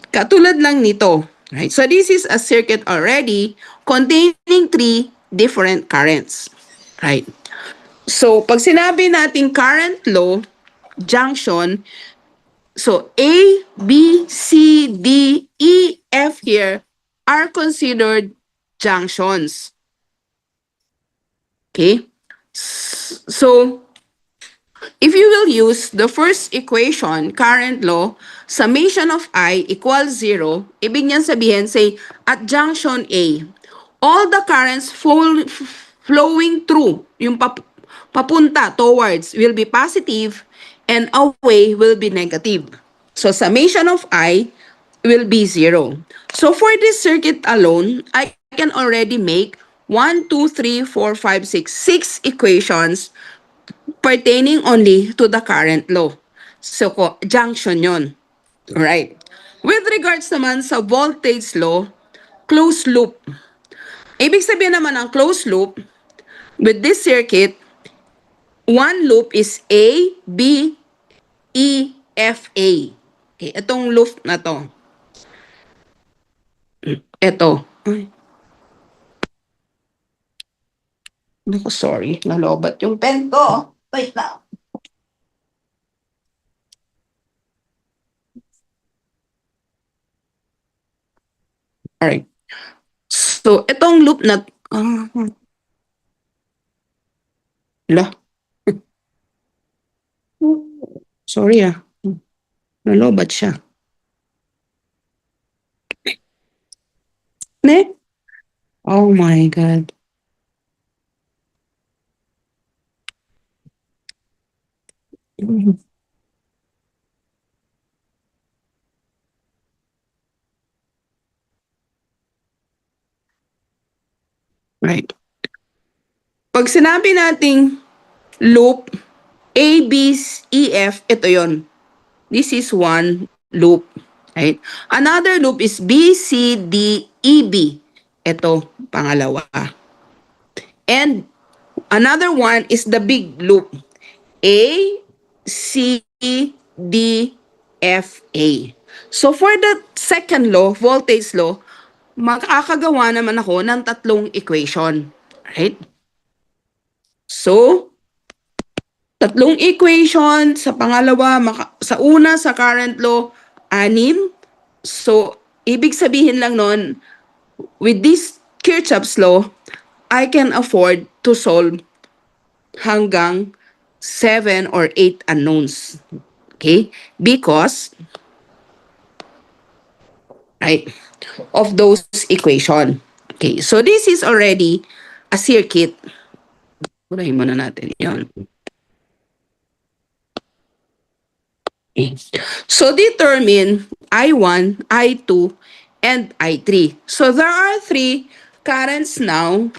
Katulad lang nito. Right? So this is a circuit already containing three different currents. Right? So pag sinabi natin current law, junction, so A, B, C, D, E, F here are considered junctions. Okay? So if you will use the first equation, current law, summation of I equals 0, ibig niyan sabihin, say, at junction A, all the currents flowing through, yung papunta towards, will be positive and away will be negative. So, summation of I will be 0. So, for this circuit alone, I can already make 1, 2, 3, 4, 5, 6, 6 equations pertaining only to the current law. So, junction yon. Right. With regards naman sa voltage law, closed loop. Ibig sabihin naman ng closed loop, with this circuit, one loop is A, B, E, F, A. Okay, itong loop na to. Ito. Ay. Naku, sorry. Nalobat yung pen ko. Wait lang. Alright. So, itong loop na... la. Sorry ah. Nalobat siya. Ne? Oh my God. Right. Pag sinabi nating loop, A, B, E, F, ito yon. This is one loop. Right? Another loop is B, C, D, E, B. Ito, pangalawa. And another one is the big loop. A, C, D, F, A. So for the second law, voltage law, makakagawa naman ako ng tatlong equation. Right? So, tatlong equation, sa pangalawa, sa una, sa current law, 6. So, ibig sabihin lang nun, with this Kirchhoff's law, I can afford to solve hanggang 7 or 8 unknowns. Okay? Because, right, of those equation. Okay, so this is already a circuit. Urahin muna natin yun. Okay. So determine I1, I2, and I3. So there are 3 currents now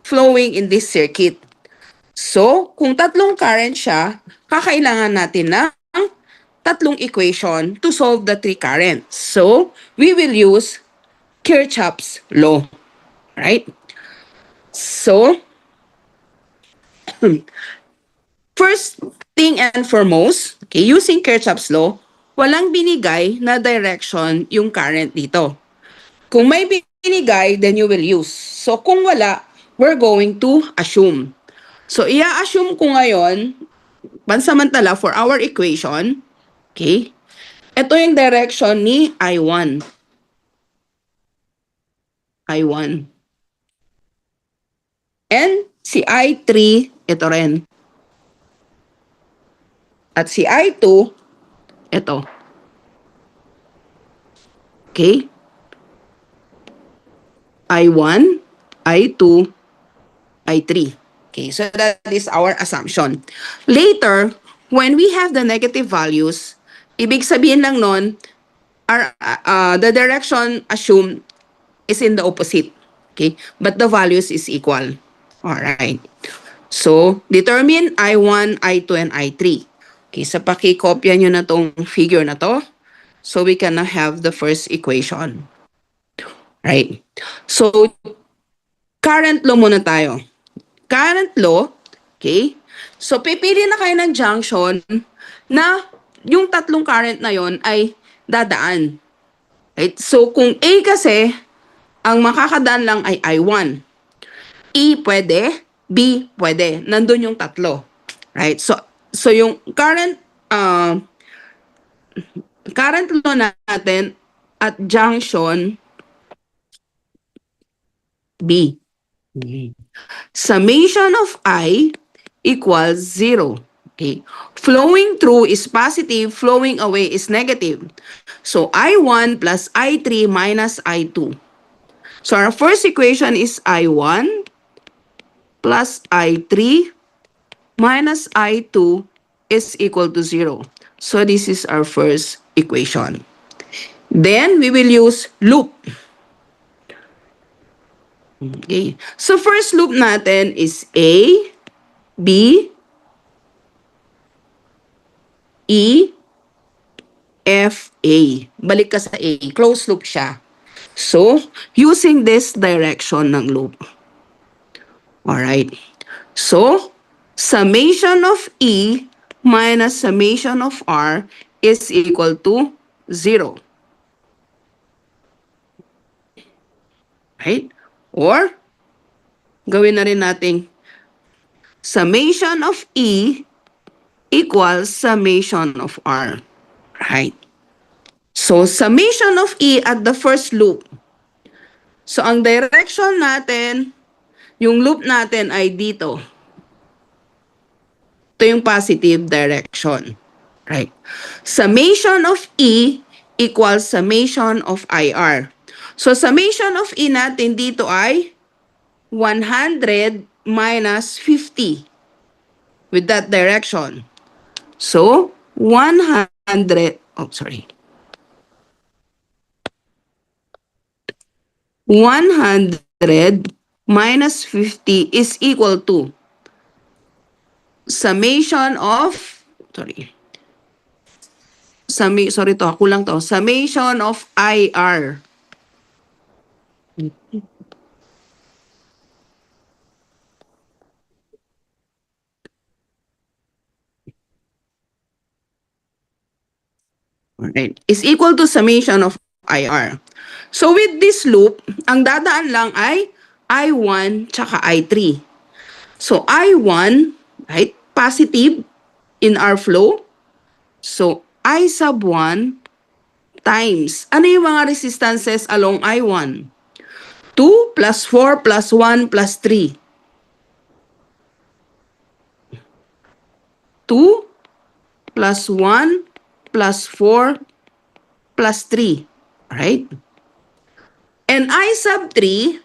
flowing in this circuit. So, kung tatlong current siya, kakailangan natin ng tatlong equation to solve the 3 currents. So, we will use Kirchhoff's law. Right? So, first thing and foremost, okay, using Kirchhoff's law, walang binigay na direction yung current dito. Kung may binigay, then you will use. So, kung wala, we're going to assume. So, i-assume ko ngayon, pansamantala for our equation, okay, ito yung direction ni I1. I1. And si I3, ito rin. At si I2, ito. Okay? I1, I2, I3. Okay, so that is our assumption. Later, when we have the negative values, ibig sabihin lang nun, the direction assumed is in the opposite. Okay? But the values is equal. Alright. So, determine I1, I2, and I3. Okay, sa pakikopya nyo na tong figure na to, so we can now have the first equation. Right? So, current law muna tayo. Current law, okay? So, pipili na kayo ng junction na yung tatlong current na yon ay dadaan. Right? So, kung A kasi, ang makakadaan lang ay I1. E pwede, B pwede. Nandun yung tatlo. Right? So yung current law natin at junction B. Summation of I equals 0. Okay. Flowing through is positive, flowing away is negative. So I1 plus I3 minus I2. So our first equation is I1 plus I3 minus I2 is equal to 0. So this is our first equation. Then we will use loop. Okay. So first loop natin is A, B, E, F, A. Balik ka sa A. Closed loop siya. So, using this direction ng loop. Alright. So, summation of E minus summation of R is equal to 0. Right? Or, gawin na rin natin summation of E equals summation of R. Right? So, summation of E at the first loop. So, ang direction natin, yung loop natin ay dito. Ito yung positive direction. Right? Summation of E equals summation of IR. So, summation of E natin dito ay 100 minus 50 with that direction. So, 100 minus 50 is equal to summation of, summation of IR. Alright, is equal to summation of IR. So with this loop, ang dadaan lang ay I1 tsaka I3. So I1, right, positive in our flow. So I sub 1 times, ano yung mga resistances along I1? 2 plus 4 plus 1 plus 3. 2 plus 1 plus 4 plus 3. Alright? And I sub 3,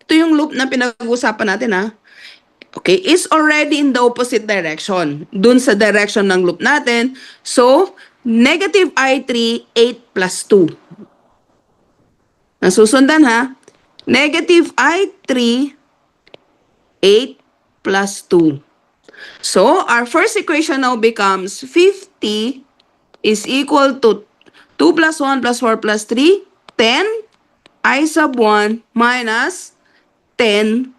ito yung loop na pinag-uusapan natin ha. Okay, is already in the opposite direction. Dun sa direction ng loop natin. So, negative I3, 8 plus 2. Nasusundan ha. Negative I3, 8 plus 2. So, our first equation now becomes 50 is equal to 2 plus 1 plus 4 plus 3, 10 I sub 1 minus 10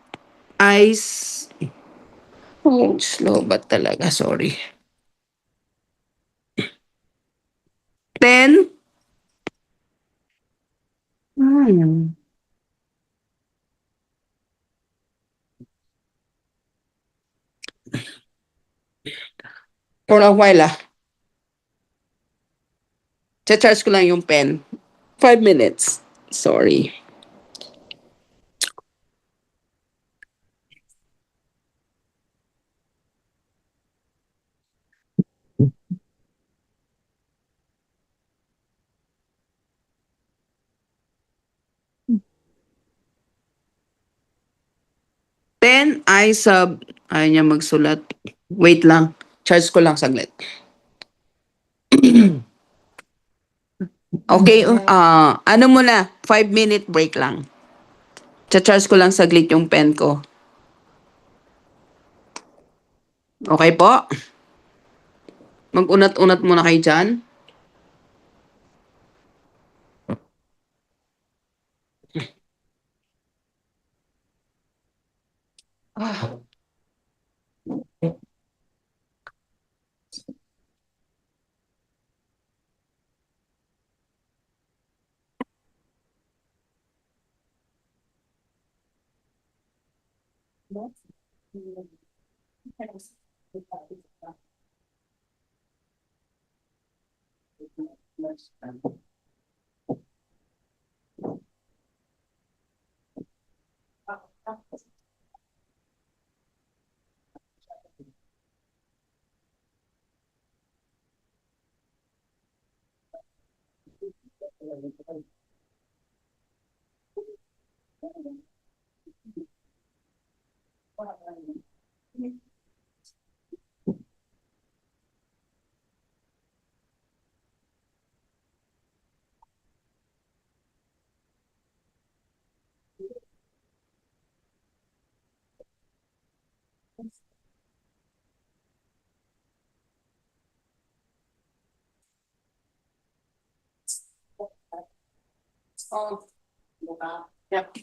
I... Oh, slow ba talaga? Sorry. 10 For a while Cha-charge ko lang yung pen. 5 minutes. Sorry. Then, I sub, ayaw niya magsulat. Wait lang. Charge ko lang saglit. Okay, ano muna, 5-minute break lang. Cha-charge ko lang saglit yung pen ko. Okay po? Mag-unat-unat muna kayo dyan. Yep.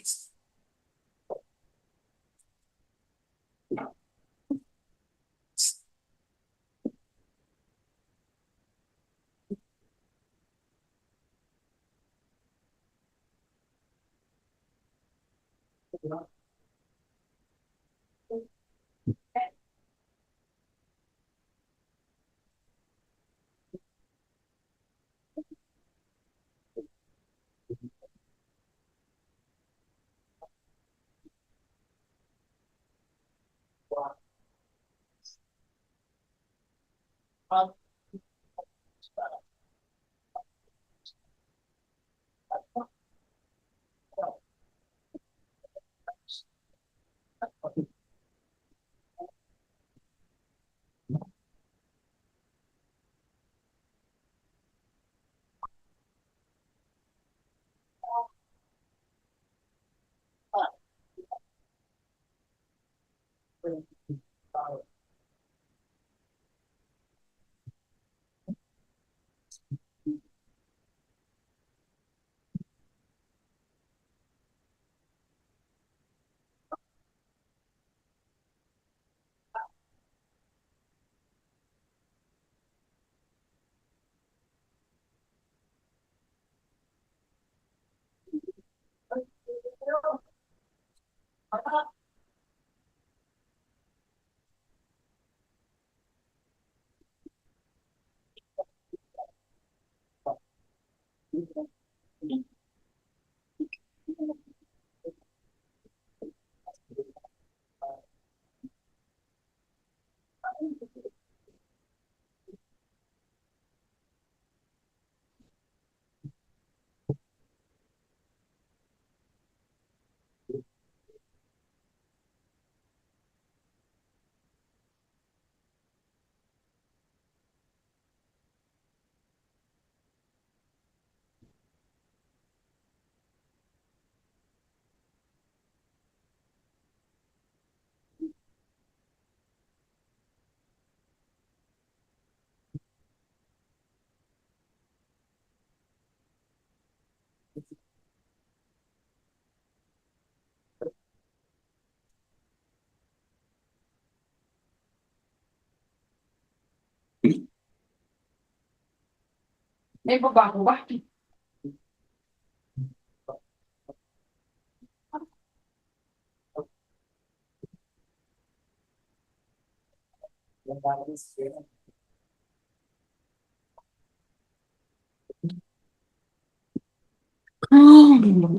May baba ko ba?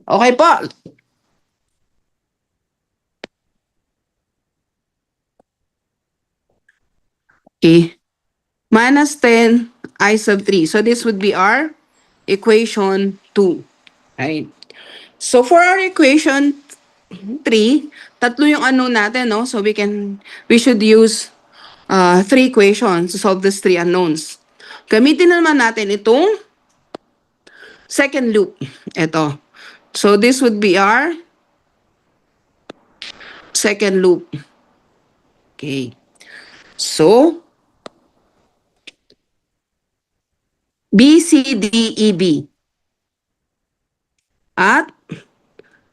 Okay po. Okay. Minus 10 I sub 3. So this would be our equation 2. Right? So for our equation 3, tatlo yung unknown natin, no? So we should use 3 equations to solve these 3 unknowns. Gamitin naman natin itong second loop. Ito. So this would be our second loop. Okay. So, B, C, D, E, B. At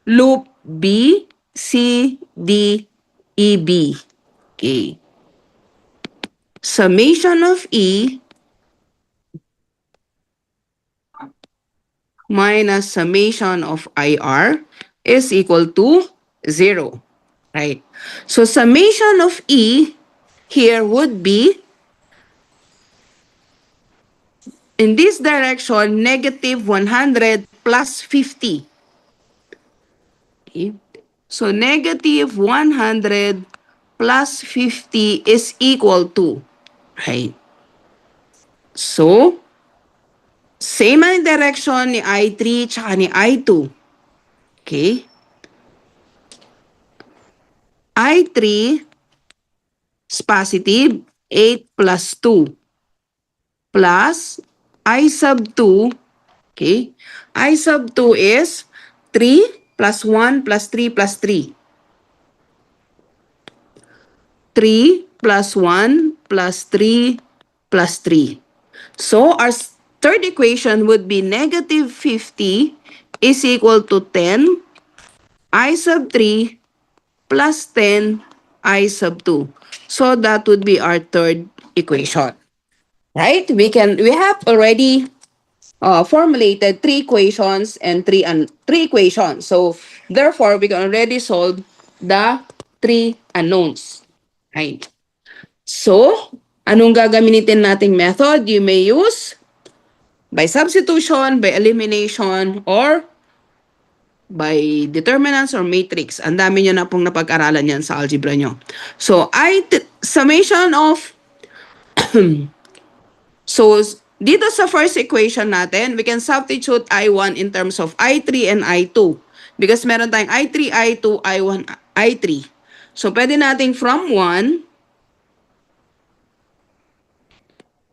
loop B, C, D, E, B. Okay. Summation of E minus summation of IR is equal to 0. Right? So summation of E here would be, in this direction, negative 100 plus 50. Okay. So negative 100 plus 50 is equal to, right? So, same ang direction ni I3 tsaka ni I2. Okay? I3 is positive, 8 plus 2 plus I sub 2, okay? I sub 2 is 3 plus 1 plus 3 plus 3. 3 plus 1 plus 3 plus 3. So, our third equation would be negative 50 is equal to 10 I sub 3 plus 10 I sub 2. So, that would be our third equation. Right? We have already formulated three equations and three equations. So, therefore, we can already solve the three unknowns. Right? So, anong gagamitin nating method? You may use by substitution, by elimination, or by determinants or matrix. Ang dami nyo na pong napag-aralan yan sa algebra nyo. So, summation of so, dito sa first equation natin, we can substitute I1 in terms of I3 and I2. Because meron tayong I3, I2, I1, I3. So, pwede nating from 1,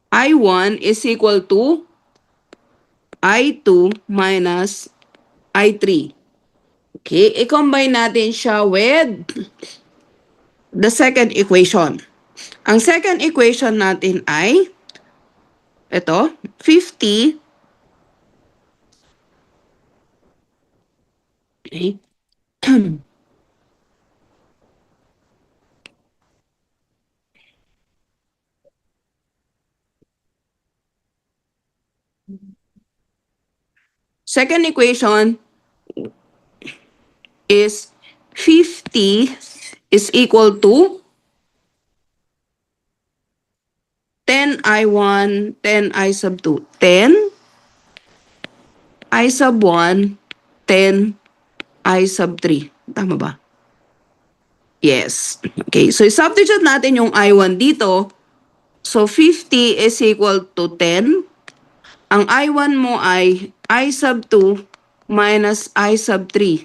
I1 is equal to I2 minus I3. Okay, i-combine natin siya with the second equation. Ang second equation natin ay ito, 50. Okay. Second equation is 50 is equal to 10 I1, 10 I sub 2. 10 I sub 1, 10 I sub 3. Tama ba? Yes. Okay, so substitute natin yung I1 dito. So 50 is equal to 10. Ang I1 mo ay I sub 2 minus I sub 3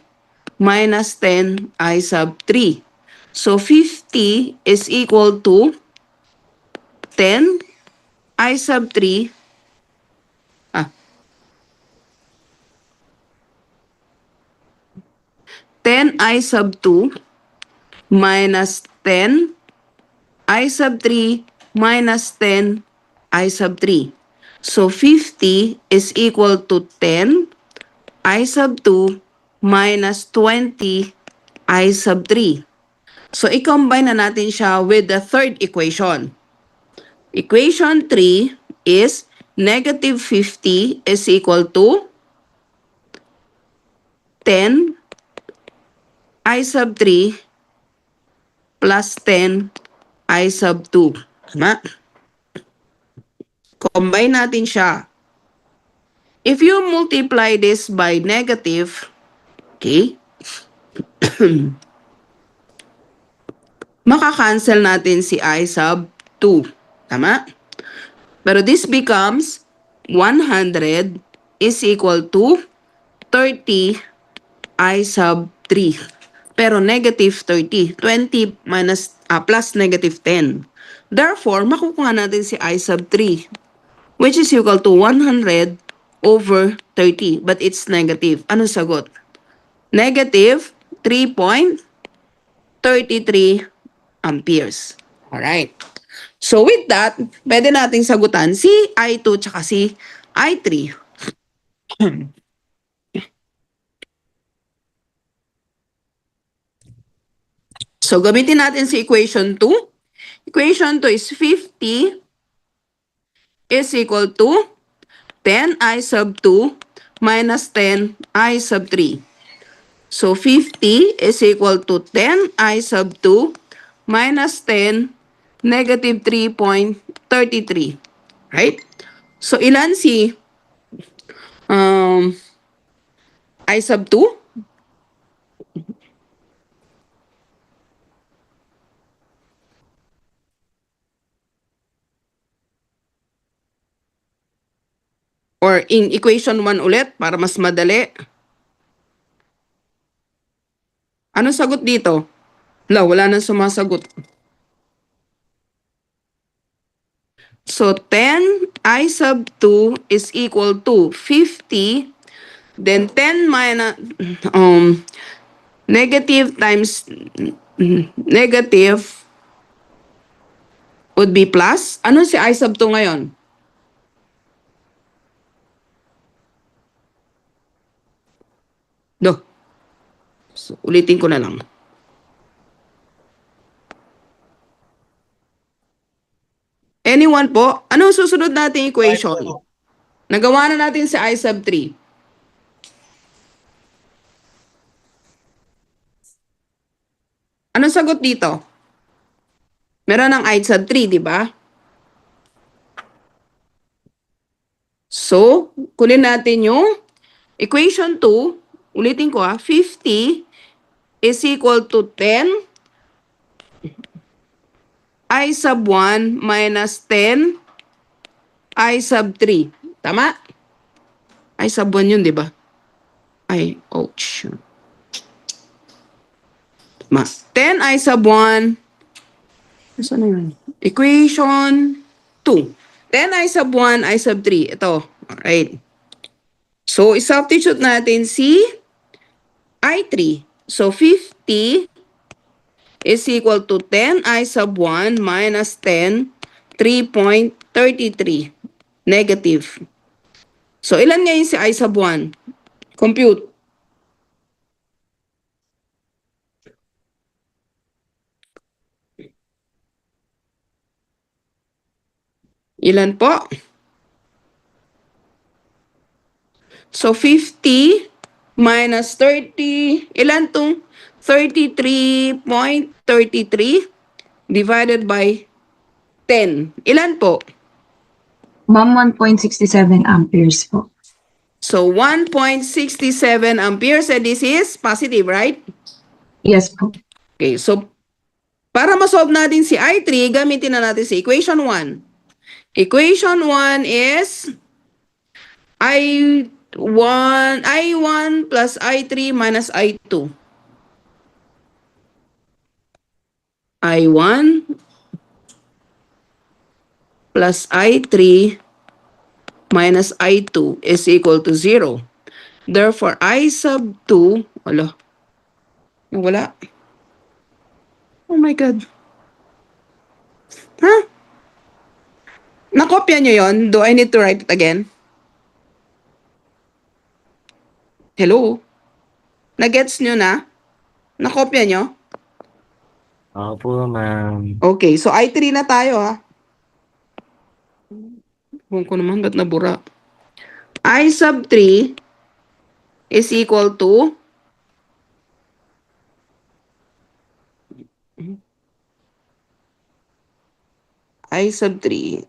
minus 10 I sub 3. So 50 is equal to 10 I sub 3 10 I sub 2 minus 10 I sub 3 minus 10 I sub 3. So 50 is equal to 10 I sub 2 minus 20 I sub 3. So i-combine na natin siya with the third equation. Equation 3 is negative 50 is equal to 10 I sub 3 plus 10 I sub 2. Tama? Combine natin siya. If you multiply this by negative, okay, makakancel natin si I sub 2. Tama? Pero this becomes 100 is equal to 30 I sub 3. Pero negative 30. 20 minus, plus negative 10. Therefore, makukuha natin si I sub 3, which is equal to 100 over 30, but it's negative. Anong sagot? Negative 3.33 amperes. Alright. So with that, pwede nating sagutan si I2 tsaka si I3. So gamitin natin si equation 2. Equation 2 is 50 is equal to 10I sub 2 minus 10I sub 3. So 50 is equal to 10I sub 2 minus 10 negative 3.33. Right? So ilan si I sub 2? Or in equation 1 ulit para mas madali. Ano sagot dito? Wala nang sumasagot. So 10 I sub 2 is equal to 50. Then 10 minus negative times negative would be plus. Ano si I sub 2 ngayon? So, ulitin ko na lang. Anyone po? Anong susunod nating equation? Nagawa na natin si I sub 3. Anong sagot dito? Meron ng I sub 3, di ba? So, kunin natin yung equation 2. Ulitin ko 50 is equal to 10 I sub 1 minus 10 I sub 3. Tama? I sub 1 yun, di ba? Ay, ouch. Tama. 10 I sub 1. Saan na yun? Equation 2. 10 I sub 1, I sub 3. Ito. Alright. So, substitute natin si I3. So, 50 is equal to 10 I sub 1 minus 10, 3.33. Negative. So, ilan ngayon si I sub 1? Compute. Ilan po? So, 50 minus 30. Ilan tong 33.33 divided by 10. Ilan po? Ma'am, 1.67 amperes po. So, 1.67 amperes and this is positive, right? Yes po. Okay, so para ma-solve natin si I3, gamitin na natin si equation 1. Equation 1 is I1 plus I3 minus I2. I1 plus I3 minus I2 is equal to 0. Therefore, I sub 2, wala. Oh my God. Huh? Nakopya nyo yon? Do I need to write it again? Hello? Nagets nyo na? Nakopya nyo? Opo, ma'am. Okay, so I3 na tayo ha. Huwag ko naman, ba't nabura? I sub 3 is equal to I sub 3.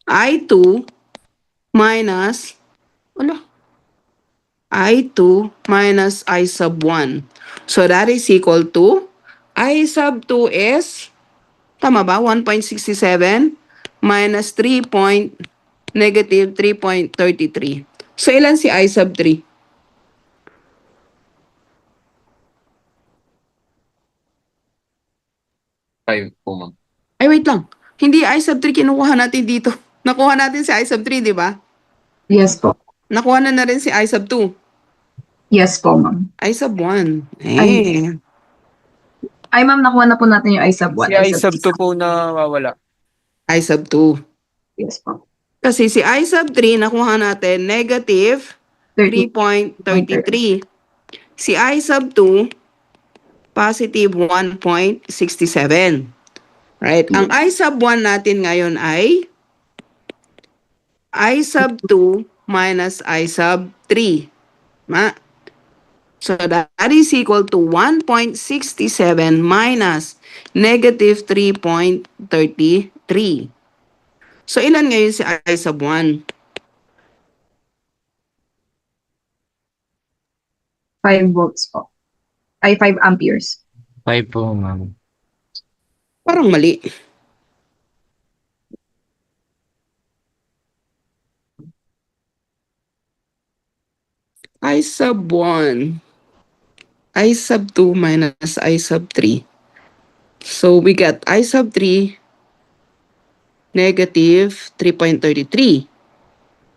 I2 minus I2 minus I sub 1. So that is equal to I sub 2 is tama ba? 1.67 minus negative 3.33. So ilan si I sub 3? Five po, ma'am. Ay, wait lang. Hindi I sub 3 kinukuha natin dito. Nakuha natin si I sub 3, di ba? Yes po. Nakuha na rin si I sub 2. Yes po, ma'am. I sub 1. Ay. Ay, ma'am, nakuha na po natin yung I sub 1. Si I sub 2 po na wawala. I sub 2. Yes po. Kasi si I sub 3, nakuha natin negative 3.33. Si I sub 2, positive 1.67. Right? Ang I sub 1 natin ngayon ay I sub 2 minus I sub 3. So that is equal to 1.67 minus negative 3.33. So ilan ngayon si I sub 1? 5 volts po. Ay, 5 amperes. 5 po, ma'am. Parang mali. I sub 1. I sub 2 minus I sub 3. So we got I sub 3 negative 3.33.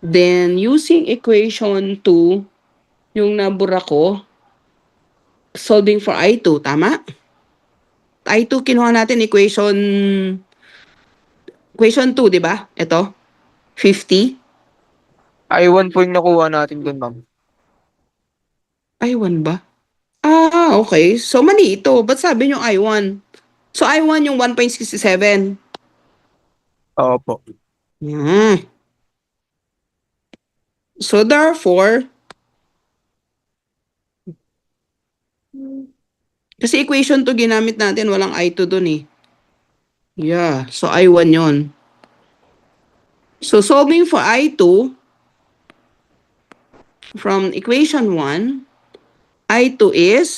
Then using equation 2, yung nabura ko, solving for I2, tama? I2 kinuha natin equation 2, di ba? Ito, 50. I1 po yung nakuha natin dun, ma'am. I1 ba? Okay. So, mali ito. Ba't sabi nyo I1? So, I1 yung 1.67. Opo. So, therefore, kasi equation to ginamit natin, walang I2 dun eh. Yeah. So, I1 yon. So, solving for I2, from equation 1, I2 is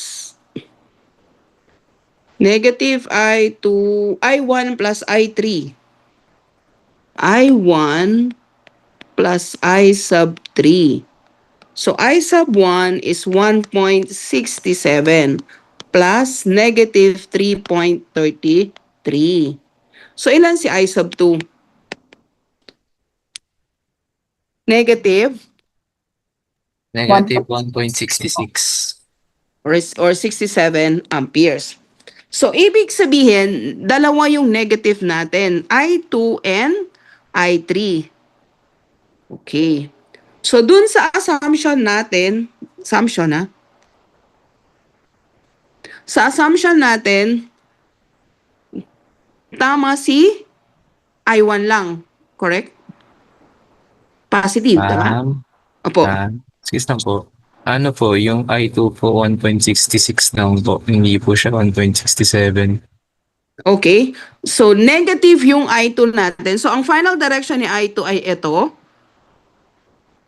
negative I1 plus I3. I1 plus I sub 3. So I sub 1 is 1.67 plus negative 3.33. So ilan si I sub 2? Negative Negative 1.66. or 67 amperes. So, ibig sabihin, dalawa yung negative natin, I2 and I3. Okay. So, dun sa assumption natin, sa assumption natin, tama si I1 lang. Correct? Positive, tama? Ma'am, Opo. excuse na po. Ano po, yung I2 po 1.66 lang po. Hindi po siya 1.67. Okay. So, negative yung I2 natin. So, ang final direction ni I2 ay ito.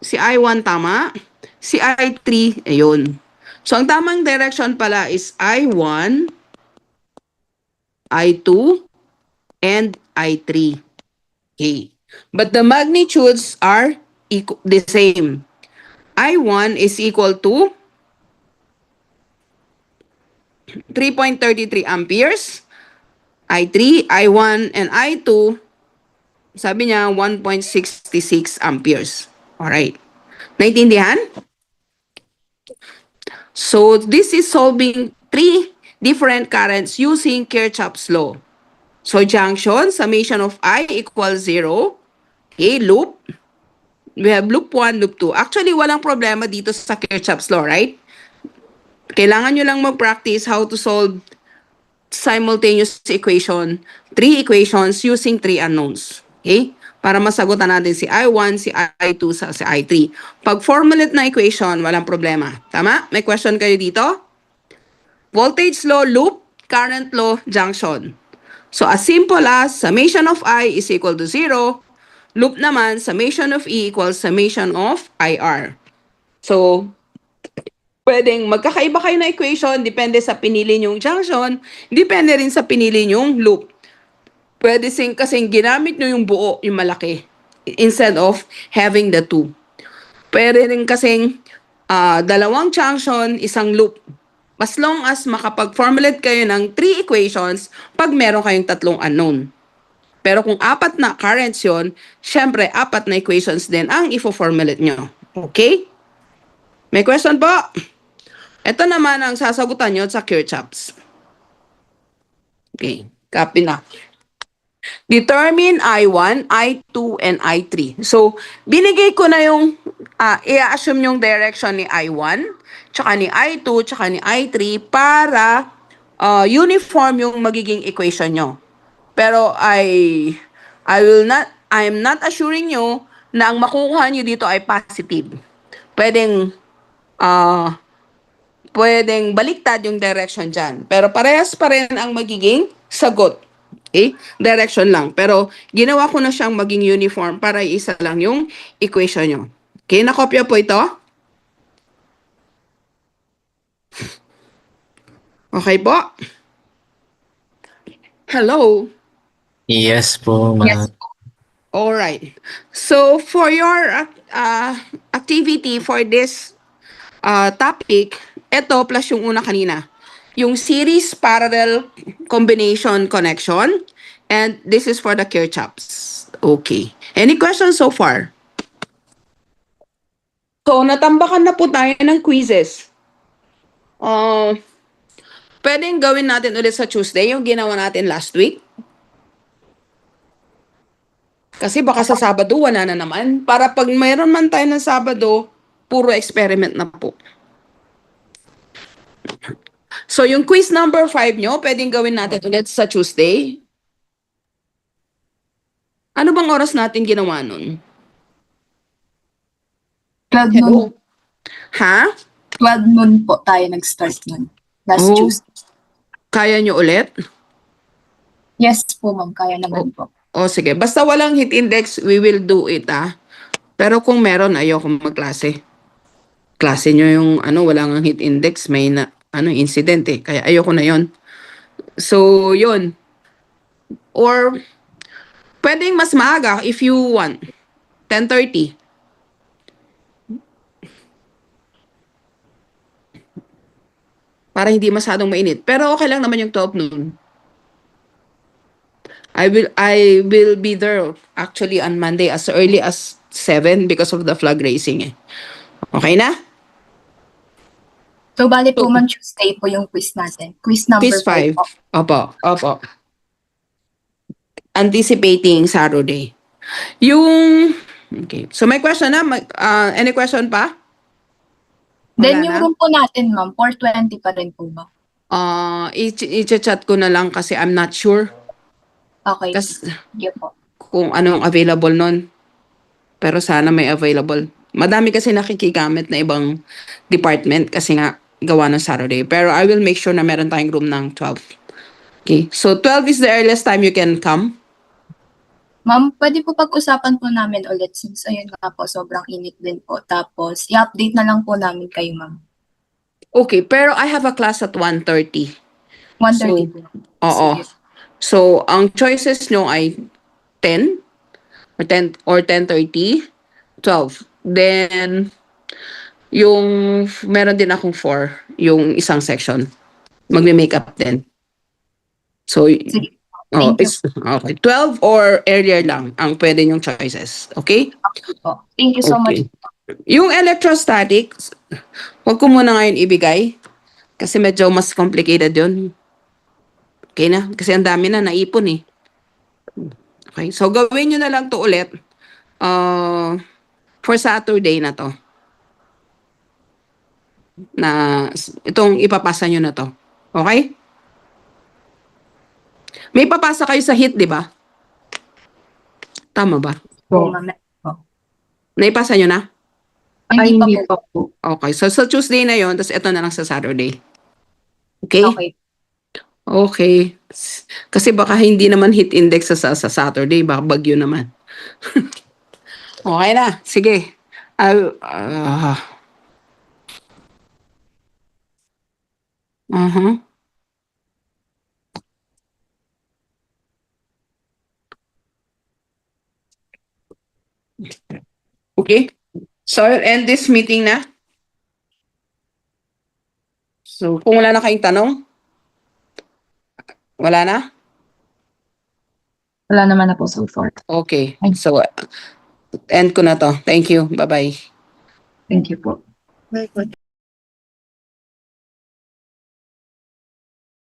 Si I1 tama. Si I3, ayun. So, ang tamang direction pala is I1, I2, and I3. Okay. But the magnitudes are the same. I1 is equal to 3.33 amperes. I3, I1, and I2, sabi niya 1.66 amperes. Alright. Naintindihan? So, this is solving 3 different currents using Kirchhoff's law. So, junction, summation of I equals 0. Okay, loop. We have loop 1, loop 2. Actually, walang problema dito sa Kirchhoff's law, right? Kailangan nyo lang mag-practice how to solve simultaneous equation, 3 equations using 3 unknowns. Okay? Para masagutan natin si I1, si I2, si I3. Pag formulate na equation, walang problema. Tama? May question kayo dito? Voltage law, loop, current law, junction. So, as simple as summation of I is equal to 0, loop naman, summation of E equals summation of IR. So, pwedeng magkakaiba kayo na equation, depende sa pinili nyong junction, depende rin sa pinili nyong loop. Pwede kasing ginamit nyo yung buo, yung malaki, instead of having the 2. Pwede rin kasing dalawang junction, isang loop. As long as makapag-formulate kayo ng 3 equations pag meron kayong 3 unknown. Pero kung apat na currents yun, syempre, apat na equations din ang ifo-formulate nyo. Okay? May question po? Ito naman ang sasagutan nyo sa Kirchhoffs. Okay, copy na. Determine I1, I2, and I3. So, binigay ko na yung, i-assume yung direction ni I1, tsaka ni I2, tsaka ni I3 para uniform yung magiging equation nyo. Pero I'm not assuring you na ang makukuha nyo dito ay positive. Pwedeng, pwedeng baliktad yung direction dyan. Pero parehas pa rin ang magiging sagot. Okay? Direction lang. Pero ginawa ko na siyang maging uniform para isa lang yung equation nyo. Okay? Nakopya po ito? Okay po? Hello? Yes po, Yes ma'am. po. Alright. So, for your activity for this topic, ito plus yung una kanina. Yung series parallel combination connection, and this is for the Kirchhoffs. Okay. Any questions so far? So, natambakan na po tayo ng quizzes. Pwedeng gawin natin ulit sa Tuesday yung ginawa natin last week. Kasi baka sa Sabado wala na naman. Para pag mayroon man tayo ng Sabado, puro experiment na po. So, yung quiz number 5 nyo, pwedeng gawin natin ulit sa Tuesday. Ano bang oras natin ginawa nun? 12 noon, Ha? 12 noon po tayo nag-start nun. Last Oh. Tuesday. Kaya nyo ulit? Yes po, ma'am. Kaya naman po. O sige, basta walang heat index, we will do it Pero kung meron, ayoko magklase. Klase nyo yung walang heat index, may incident Kaya ayoko na yon. So, yun. Or, pwedeng mas maaga if you want. 10:30. Para hindi masyadong mainit. Pero okay lang naman yung 12 noon. I will be there actually on Monday as early as 7 because of the flag racing Okay na? So, bali po, ma'am, Tuesday po yung quiz natin. Quiz number Quiz 5 5. po. Opo. Anticipating Saturday. Yung okay. So may question na? Any question pa? Then, Wala yung na? room po natin, ma'am, 4:20 pa rin po ba? I-chat ko na lang kasi I'm not sure. Okay. Kasi Sige po. kung anong available nun. Pero sana may available. Madami kasi nakikigamit na ibang department kasi nga gawa ng Saturday. Pero I will make sure na meron tayong room ng 12. Okay. So 12 is the earliest time you can come. Ma'am, pwede po pag-usapan po namin ulit since ayun nga po, sobrang init din po. Tapos, i-update na lang po namin kayo, ma'am. Okay. Pero I have a class at 1:30. 1:30 po. Oo. Sige. So, ang choices nyo ay 10 or 10:30, 12. Then, yung meron din akong 4, yung isang section. Magme-makeup din. So, Sige. Thank you. it's okay. 12 or earlier lang ang pwede yung choices. Okay? Po. Thank you so much. Okay. Yung electrostatics, wag ko muna ngayon ibigay kasi medyo mas complicated yun. Okay na? Kasi ang dami na naipon Okay, so gawin nyo na lang to ulit for Saturday na to. Na itong ipapasa nyo na to. Okay? May papasa kayo sa HIT, di ba? Tama ba? Po, ma'am. Naipasa nyo na? Ay, hindi pa po. Okay, so sa Tuesday na yon, tapos ito na lang sa Saturday. Okay? Okay. Okay. Kasi baka hindi naman hit index sa Saturday, baka bagyo naman. Okay na, sige. Uh-huh. Okay. So, I'll end this meeting na. So, kung wala na kayong tanong, wala na? Wala naman na po so far. Okay. So, end ko na to. Thank you. Bye-bye. Thank you po. Very good.